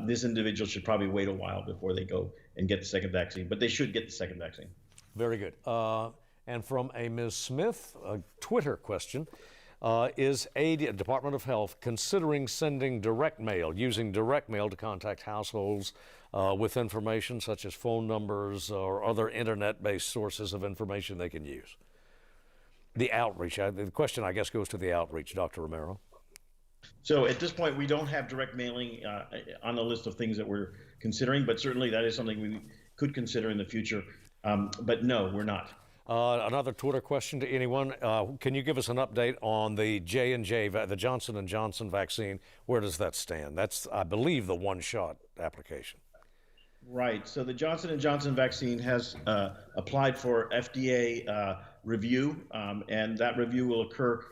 this individual should probably wait a while before they go and get the second vaccine, but they should get the second vaccine. Very good. And from a Ms. Smith, a Twitter question, is Department of Health considering sending using direct mail to contact households with information such as phone numbers or other internet-based sources of information they can use? The outreach, the question I guess goes to the outreach, Dr. Romero. So at this point, we don't have direct mailing on the list of things that we're considering, but certainly that is something we could consider in the future. But no, we're not. Another Twitter question to anyone. Can you give us an update on the J&J, the Johnson & Johnson vaccine? Where does that stand? That's, I believe, the one-shot application. Right. So the Johnson & Johnson vaccine has applied for FDA review, and that review will occur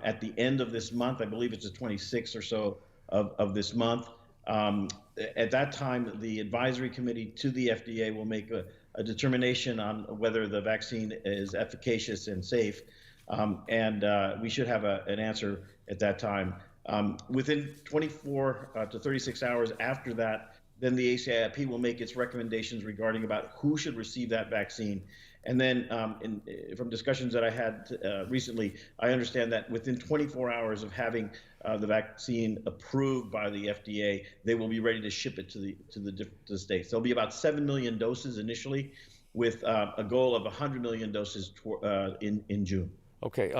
at the end of this month. I believe it's the 26th or so of this month. At that time, the advisory committee to the FDA will make a determination on whether the vaccine is efficacious and safe, and we should have an answer at that time. Within 24 to 36 hours after that, then the ACIP will make its recommendations regarding about who should receive that vaccine. And then from discussions that I had recently, I understand that within 24 hours of having the vaccine approved by the FDA, they will be ready to ship it to the states. There'll be about 7 million doses initially, with a goal of 100 million doses in June. Okay,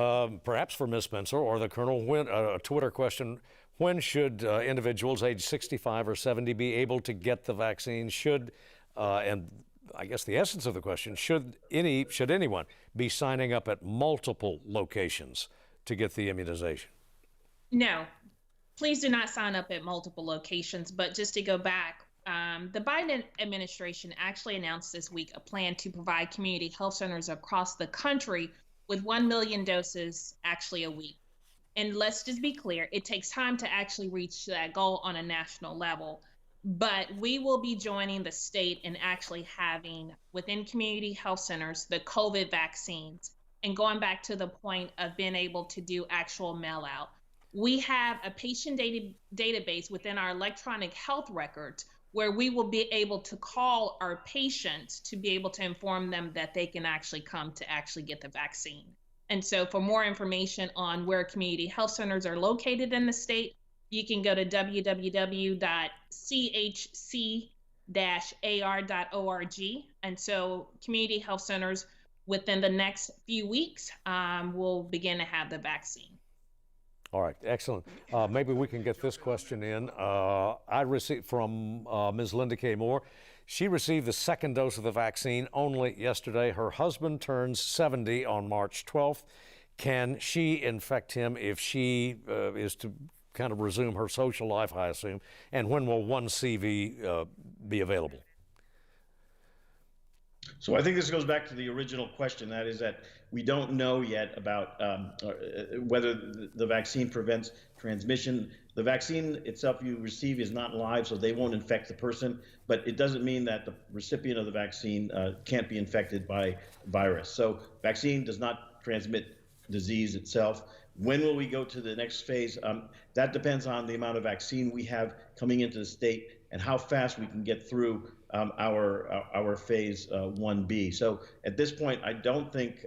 perhaps for Ms. Spencer or the Colonel, a Twitter question. When should individuals age 65 or 70 be able to get the vaccine? And I guess the essence of the question, should anyone be signing up at multiple locations to get the immunization? No, please do not sign up at multiple locations. But just to go back, the Biden administration actually announced this week a plan to provide community health centers across the country with 1 million doses actually a week. And let's just be clear, it takes time to actually reach that goal on a national level. But we will be joining the state in actually having within community health centers the COVID vaccines. And going back to the point of being able to do actual mail out, we have a patient database within our electronic health records where we will be able to call our patients to be able to inform them that they can actually come to actually get the vaccine. And so for more information on where community health centers are located in the state, you can go to www.chc-ar.org. And so community health centers within the next few weeks will begin to have the vaccine. All right, excellent. Maybe we can get this question in. I received from Ms. Linda K. Moore. She received the second dose of the vaccine only yesterday. Her husband turns 70 on March 12th. Can she infect him if she is to kind of resume her social life, I assume? And when will one CV be available? So I think this goes back to the original question, that is that we don't know yet about whether the vaccine prevents transmission. The vaccine itself you receive is not live, so they won't infect the person, but it doesn't mean that the recipient of the vaccine can't be infected by virus. So vaccine does not transmit disease itself. When will we go to the next phase? That depends on the amount of vaccine we have coming into the state and how fast we can get through our phase 1B. So at this point, I don't think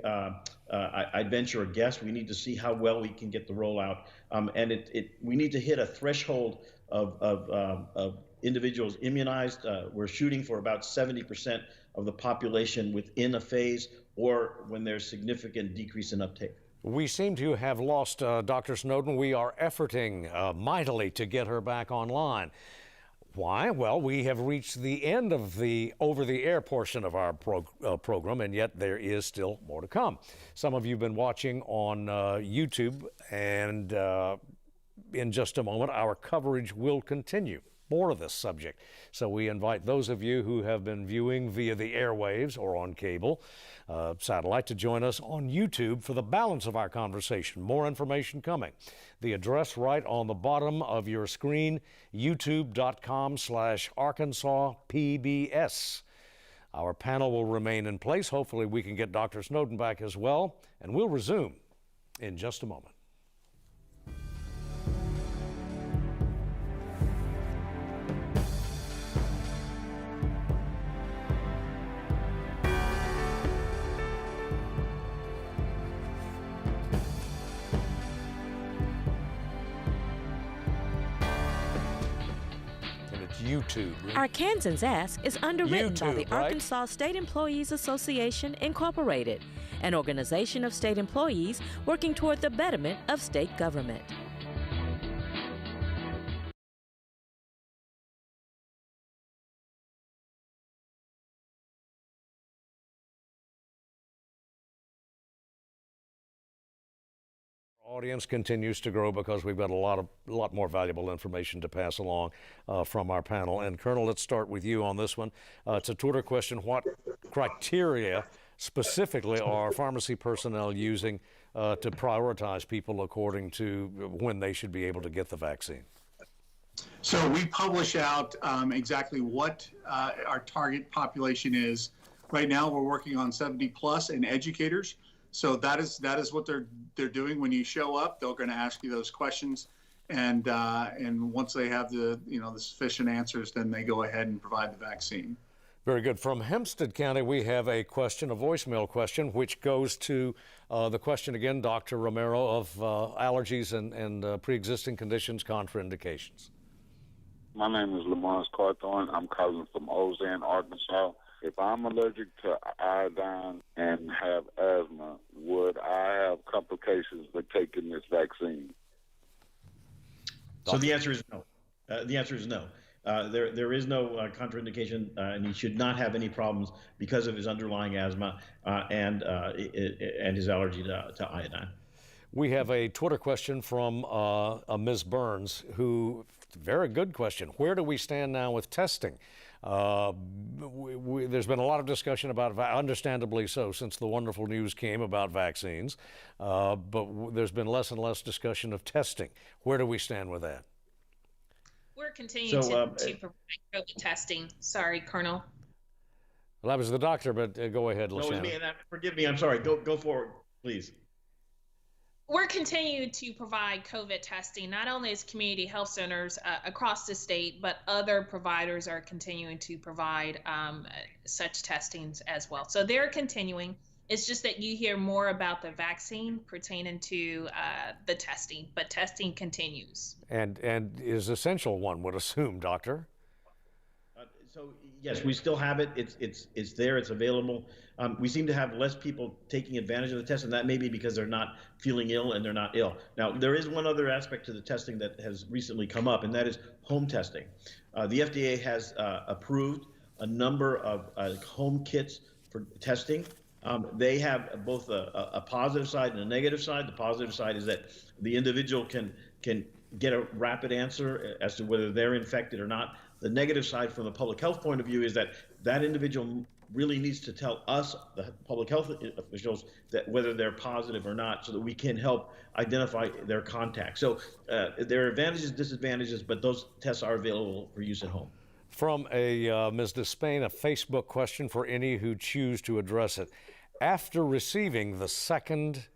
I'd venture a guess. We need to see how well we can get the rollout, and we need to hit a threshold of individuals immunized. We're shooting for about 70% of the population within a phase, or when there's significant decrease in uptake. We seem to have lost Dr. Snowden. We are efforting mightily to get her back online. Why? Well, we have reached the end of the over-the-air portion of our program, and yet there is still more to come. Some of you have been watching on YouTube, and in just a moment, our coverage will continue. More of this subject. So we invite those of you who have been viewing via the airwaves or on cable, satellite, to join us on YouTube for the balance of our conversation. More information coming. The address right on the bottom of your screen, youtube.com/ArkansasPBS. Our panel will remain in place. Hopefully we can get Dr. Snowden back as well, and we'll resume in just a moment. YouTube. Arkansans Ask is underwritten by the Arkansas State Employees Association, Incorporated, an organization of state employees working toward the betterment of state government. Audience continues to grow because we've got a lot more valuable information to pass along from our panel. And Colonel, let's start with you on this one. It's a Twitter question. What criteria specifically are pharmacy personnel using to prioritize people according to when they should be able to get the vaccine? So we publish out exactly what our target population is. Right now, we're working on 70 plus and educators. So that is what they're doing. When you show up, they're going to ask you those questions, and once they have the sufficient answers, then they go ahead and provide the vaccine. Very good. From Hempstead County, we have a question, a voicemail question, which goes to the question again, Dr. Romero, of allergies and pre-existing conditions, contraindications. My name is Lamont Carthorne. I'm calling from Ozan, Arkansas. If I'm allergic to iodine and have asthma, would I have complications with taking this vaccine? So the answer is no. The answer is no. There is no contraindication, and he should not have any problems because of his underlying asthma and his allergy to iodine. We have a Twitter question from Ms. Burns, who, very good question. Where do we stand now with testing? There's been a lot of discussion about, understandably so, since the wonderful news came about vaccines, but there's been less and less discussion of testing. Where do we stand with that? We're continuing to provide COVID testing. Sorry, Colonel. Well, I was the doctor, but go ahead, LaShannon. No, it was me, and forgive me. I'm sorry. Go forward, please. We're continuing to provide COVID testing, not only as community health centers across the state, but other providers are continuing to provide such testings as well. So they're continuing. It's just that you hear more about the vaccine pertaining to the testing, but testing continues. And is essential, one would assume, Doctor. So yes, we still have it. It's there. It's available. We seem to have less people taking advantage of the test, and that may be because they're not feeling ill and they're not ill. Now, there is one other aspect to the testing that has recently come up, and that is home testing. The FDA has approved a number of home kits for testing. They have both a positive side and a negative side. The positive side is that the individual can get a rapid answer as to whether they're infected or not. The negative side from the public health point of view is that individual really needs to tell us, the public health officials, that whether they're positive or not, so that we can help identify their contacts. So there are advantages, disadvantages, but those tests are available for use at home. From a Ms. Despain, a Facebook question for any who choose to address it. After receiving the second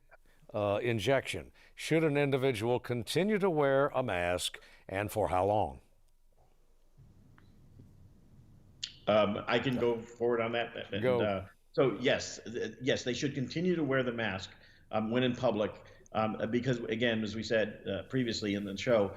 injection, should an individual continue to wear a mask, and for how long? I can go forward on that. Go. So yes, they should continue to wear the mask when in public, because again, as we said previously in the show,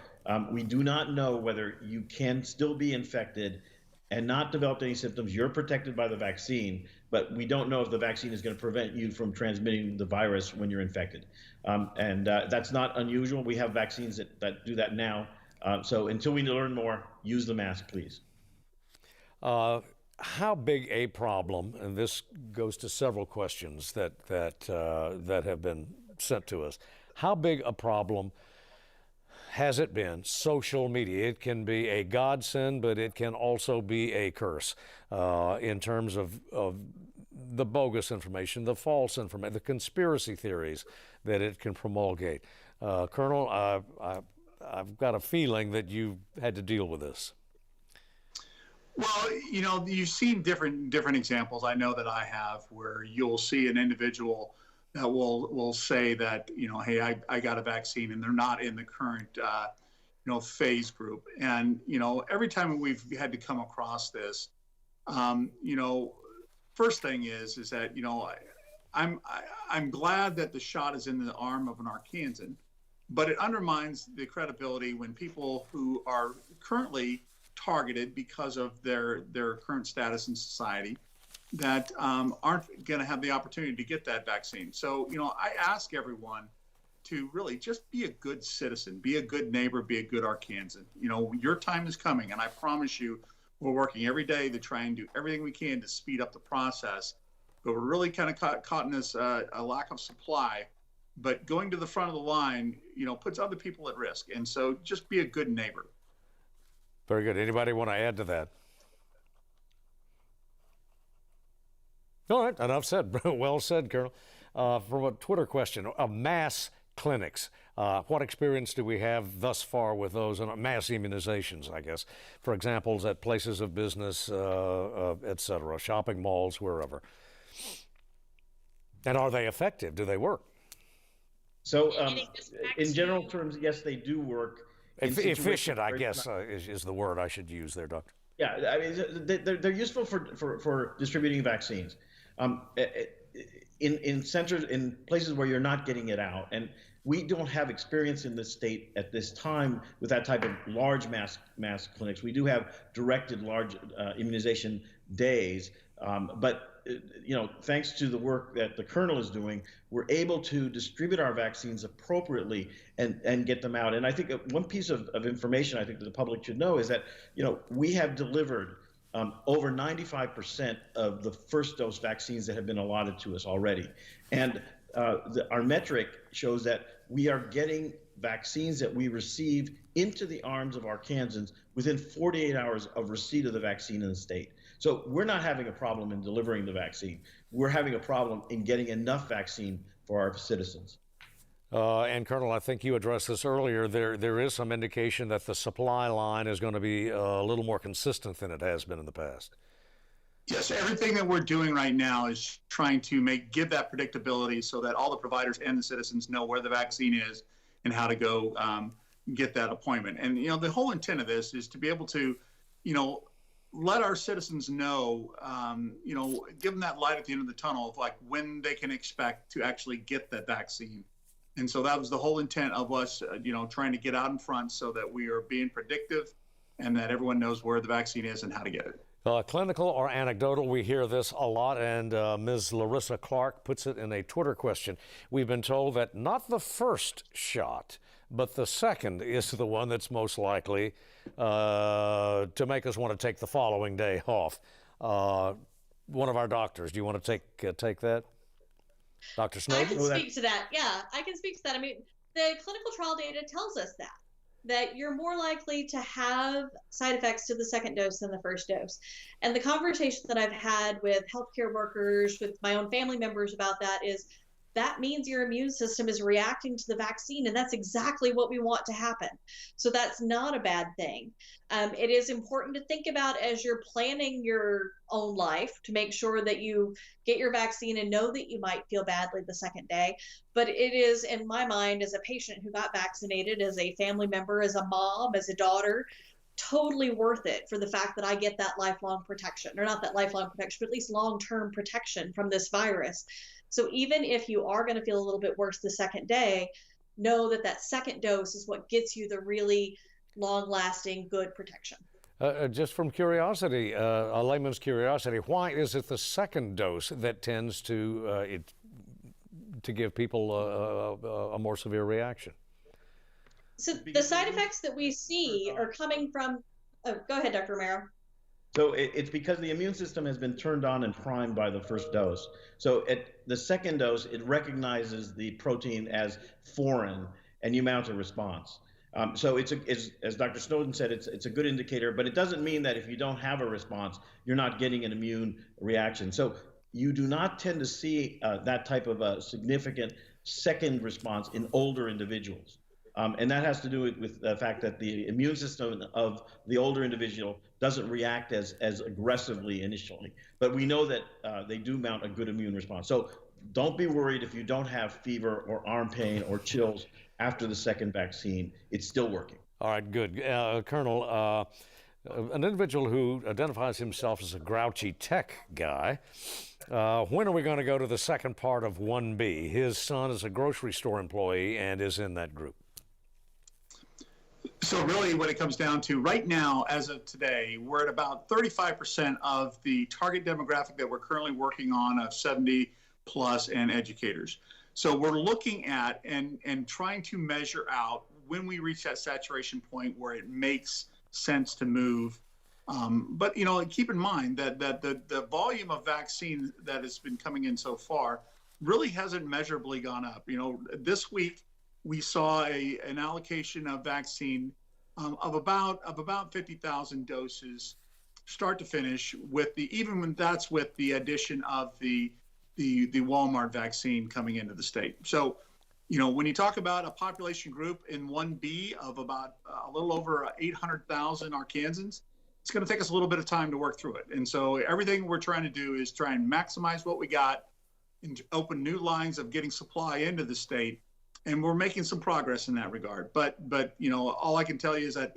we do not know whether you can still be infected and not develop any symptoms. You're protected by the vaccine, but we don't know if the vaccine is going to prevent you from transmitting the virus when you're infected. And that's not unusual. We have vaccines that do that now. So until we learn more, use the mask, please. How big a problem, and this goes to several questions that have been sent to us, how big a problem has it been, social media? It can be a godsend, but it can also be a curse in terms of the bogus information, the false information, the conspiracy theories that it can promulgate. Colonel, I've got a feeling that you had to deal with this. Well, you've seen different examples. I know that I have, where you'll see an individual that will say that, hey, I got a vaccine, and they're not in the current, phase group. And, every time we've had to come across this, first thing is that, I'm glad that the shot is in the arm of an Arkansan, but it undermines the credibility when people who are currently targeted because of their current status in society that aren't going to have the opportunity to get that vaccine. So, I ask everyone to really just be a good citizen, be a good neighbor, be a good Arkansan. Your time is coming, and I promise you, we're working every day to try and do everything we can to speed up the process. But we're really kind of caught in this a lack of supply. But going to the front of the line, puts other people at risk. And so just be a good neighbor. Very good. Anybody want to add to that? All right, enough said. Well said, Colonel. From a Twitter question, mass clinics. What experience do we have thus far with those and mass immunizations, I guess? For examples at places of business, et cetera, shopping malls, wherever. And are they effective? Do they work? So in general terms, yes, they do work. Efficient, I guess, is the word I should use there, Doctor. Yeah, I mean, they're useful for distributing vaccines. In centers, in places where you're not getting it out, and we don't have experience in this state at this time with that type of large mass clinics. We do have directed large immunization days, but thanks to the work that the Colonel is doing, we're able to distribute our vaccines appropriately and get them out. And I think one piece of information I think that the public should know is that, we have delivered over 95% of the first dose vaccines that have been allotted to us already. And our metric shows that we are getting vaccines that we receive into the arms of Arkansans within 48 hours of receipt of the vaccine in the state. So we're not having a problem in delivering the vaccine. We're having a problem in getting enough vaccine for our citizens. And Colonel, I think you addressed this earlier. There is some indication that the supply line is going to be a little more consistent than it has been in the past. Yes, everything that we're doing right now is trying to give that predictability so that all the providers and the citizens know where the vaccine is and how to go get that appointment. And, the whole intent of this is to be able to, let our citizens know, give them that light at the end of the tunnel of when they can expect to actually get that vaccine. And so that was the whole intent of us, trying to get out in front so that we are being predictive and that everyone knows where the vaccine is and how to get it. Clinical or anecdotal, we hear this a lot, and Ms. Larissa Clark puts it in a Twitter question. We've been told that not the first shot, but the second is the one that's most likely to make us want to take the following day off. One of our doctors, do you want to take that? Dr. Snowden? I can speak to that. Yeah, I can speak to that. I mean, the clinical trial data tells us that you're more likely to have side effects to the second dose than the first dose. And the conversation that I've had with healthcare workers, with my own family members about that is that means your immune system is reacting to the vaccine, and that's exactly what we want to happen. So that's not a bad thing. It is important to think about as you're planning your own life to make sure that you get your vaccine and know that you might feel badly the second day. But it is, in my mind, as a patient who got vaccinated, as a family member, as a mom, as a daughter, totally worth it for the fact that I get that lifelong protection, or not that lifelong protection, but at least long-term protection from this virus. So even if you are going to feel a little bit worse the second day, know that that second dose is what gets you the really long-lasting good protection. Just from curiosity, a layman's curiosity, why is it the second dose that tends to give people a more severe reaction? So the side effects that we see are coming from, go ahead, Dr. Romero. So it's because the immune system has been turned on and primed by the first dose. So at the second dose, it recognizes the protein as foreign, and you mount a response. So it's as Dr. Snowden said, it's a good indicator, but it doesn't mean that if you don't have a response, you're not getting an immune reaction. So you do not tend to see that type of a significant second response in older individuals. And that has to do with the fact that the immune system of the older individual doesn't react as aggressively initially. But we know that they do mount a good immune response. So don't be worried if you don't have fever or arm pain or chills after the second vaccine. It's still working. All right, good. Colonel, an individual who identifies himself as a grouchy tech guy, when are we going to go to the second part of 1B? His son is a grocery store employee and is in that group. So really what it comes down to right now, as of today, we're at about 35% of the target demographic that we're currently working on of 70 plus and educators. So we're looking at and trying to measure out when we reach that saturation point where it makes sense to move. But, keep in mind that the volume of vaccine that has been coming in so far really hasn't measurably gone up. This week, we saw an allocation of vaccine of about 50,000 doses, start to finish. Even when that's with the addition of the Walmart vaccine coming into the state. So, when you talk about a population group in 1B of about a little over 800,000 Arkansans, it's going to take us a little bit of time to work through it. And so everything we're trying to do is try and maximize what we got and open new lines of getting supply into the state. And we're making some progress in that regard. But all I can tell you is that,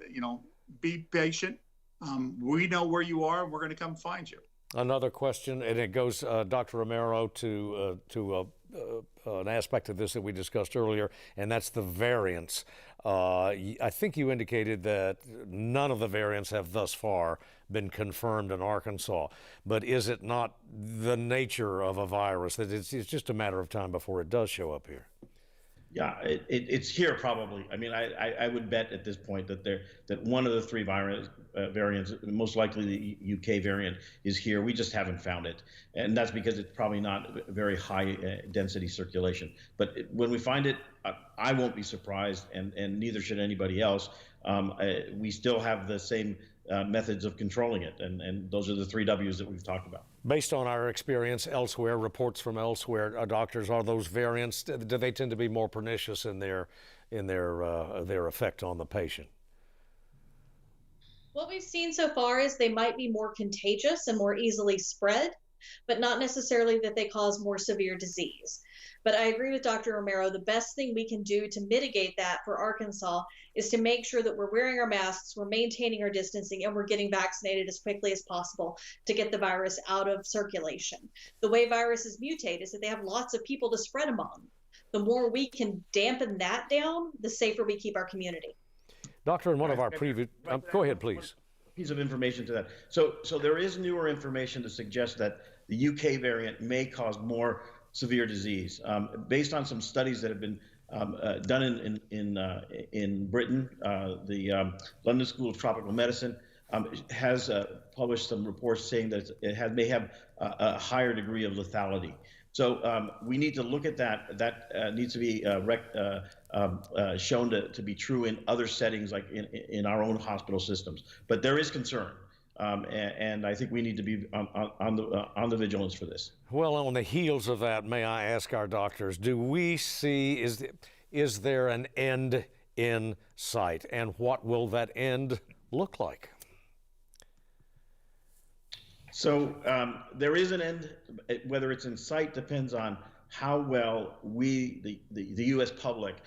be patient. We know where you are, and we're going to come find you. Another question, and it goes, Dr. Romero, to an aspect of this that we discussed earlier, and that's the variants. I think you indicated that none of the variants have thus far been confirmed in Arkansas. But is it not the nature of a virus that it's just a matter of time before it does show up here? Yeah, it's here probably. I mean, I would bet at this point that one of the three variants, most likely the UK variant, is here. We just haven't found it, and that's because it's probably not very high density circulation. But when we find it, I won't be surprised, and neither should anybody else. We still have the same methods of controlling it, and those are the 3 W's that we've talked about. Based on our experience elsewhere, reports from elsewhere, doctors, are those variants, do they tend to be more pernicious in their effect on the patient? What we've seen so far is they might be more contagious and more easily spread, but not necessarily that they cause more severe disease. But I agree with Dr. Romero. The best thing we can do to mitigate that for Arkansas is to make sure that we're wearing our masks, we're maintaining our distancing, and we're getting vaccinated as quickly as possible to get the virus out of circulation. The way viruses mutate is that they have lots of people to spread among. The more we can dampen that down, the safer we keep our community. Doctor, in one of our previous, go ahead, please. Piece of information to that. So there is newer information to suggest that the UK variant may cause more severe disease, based on some studies that have been done in Britain. The London School of Tropical Medicine has published some reports saying that it may have a higher degree of lethality. So we need to look at that. That needs to be shown to be true in other settings, like in our own hospital systems. But there is concern. And I think we need to be on the vigilance for this. Well, on the heels of that, may I ask our doctors, do we see, is there an end in sight? And what will that end look like? So there is an end. Whether it's in sight depends on how well we, the U.S. public,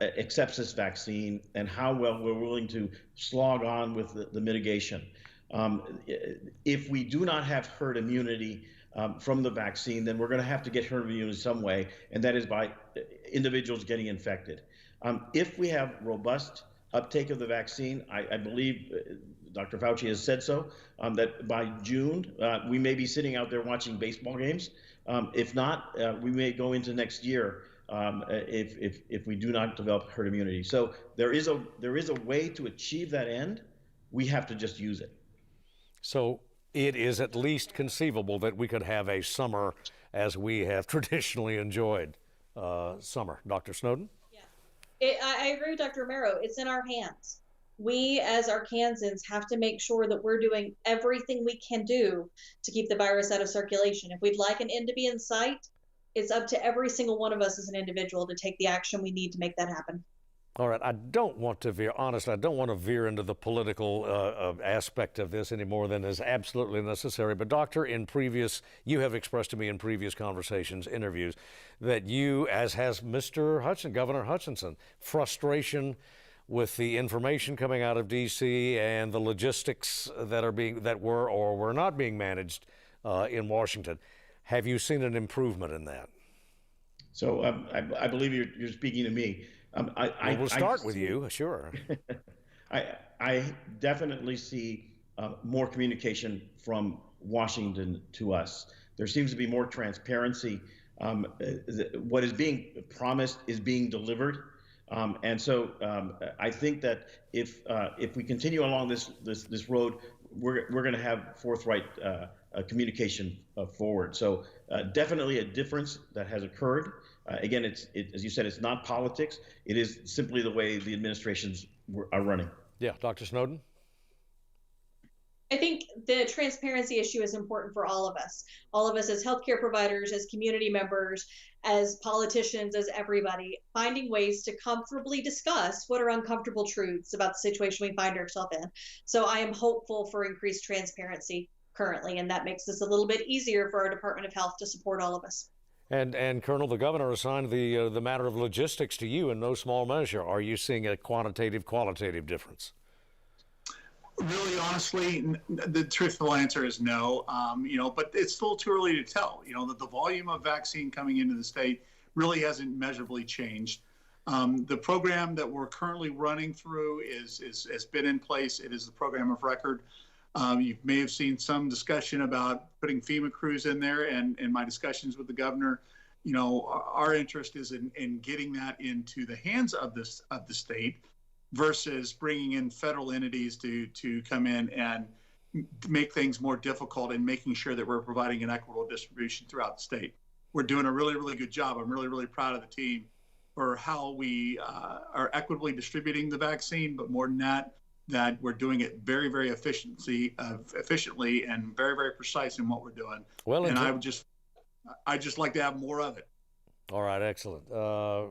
accepts this vaccine and how well we're willing to slog on with the mitigation. If we do not have herd immunity from the vaccine, then we're going to have to get herd immunity some way, and that is by individuals getting infected. If we have robust uptake of the vaccine, I believe Dr. Fauci has said so, that by June, we may be sitting out there watching baseball games. If not, we may go into next year if we do not develop herd immunity. So there is a way to achieve that end. We have to just use it. So it is at least conceivable that we could have a summer as we have traditionally enjoyed summer. Dr. Snowden? Yeah, I agree with Dr. Romero. It's in our hands. We as Arkansans have to make sure that we're doing everything we can do to keep the virus out of circulation. If we'd like an end to be in sight, it's up to every single one of us as an individual to take the action we need to make that happen. All right, I don't want to veer, honestly, I don't want to veer into the political aspect of this any more than is absolutely necessary. But Doctor, you have expressed to me in previous conversations, interviews, that you, as has Governor Hutchinson, frustration with the information coming out of D.C. and the logistics that were or were not being managed in Washington. Have you seen an improvement in that? So I believe you're speaking to me. We'll start with you, sure. I definitely see more communication from Washington to us. There seems to be more transparency. What is being promised is being delivered. And so I think that if we continue along this road, we're going to have forthright communication forward. So definitely a difference that has occurred. Again, as you said, it's not politics. It is simply the way the administrations are running. Yeah, Dr. Snowden? I think the transparency issue is important for all of us as healthcare providers, as community members, as politicians, as everybody, finding ways to comfortably discuss what are uncomfortable truths about the situation we find ourselves in. So I am hopeful for increased transparency currently, and that makes this a little bit easier for our Department of Health to support all of us. And Colonel, the governor assigned the matter of logistics to you in no small measure. Are you seeing a qualitative difference? Really, honestly, the truthful answer is no. But it's still too early to tell. That the volume of vaccine coming into the state really hasn't measurably changed. The program that we're currently running through has been in place. It is the program of record. You may have seen some discussion about putting FEMA crews in there, and in my discussions with the governor, our interest is in getting that into the hands of the state versus bringing in federal entities to come in and make things more difficult and making sure that we're providing an equitable distribution throughout the state. We're doing a really, really good job. I'm really, really proud of the team for how we are equitably distributing the vaccine, but more than that we're doing it very, very efficiently and very, very precise in what we're doing. Well, and I'd just like to have more of it. All right, excellent.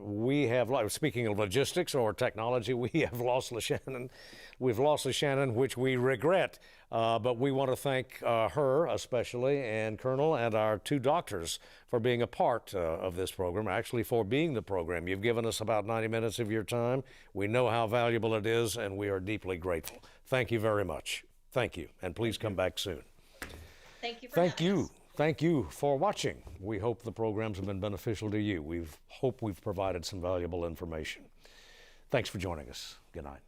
We have, speaking of logistics or technology, we have lost LaShannon. We've lost LaShannon, which we regret, but we want to thank her especially, and Colonel, and our two doctors for being a part of this program, actually for being the program. You've given us about 90 minutes of your time. We know how valuable it is, and we are deeply grateful. Thank you very much. Thank you, and please come back soon. Thank you for having us. Thank you for watching. We hope the programs have been beneficial to you. We hope we've provided some valuable information. Thanks for joining us. Good night.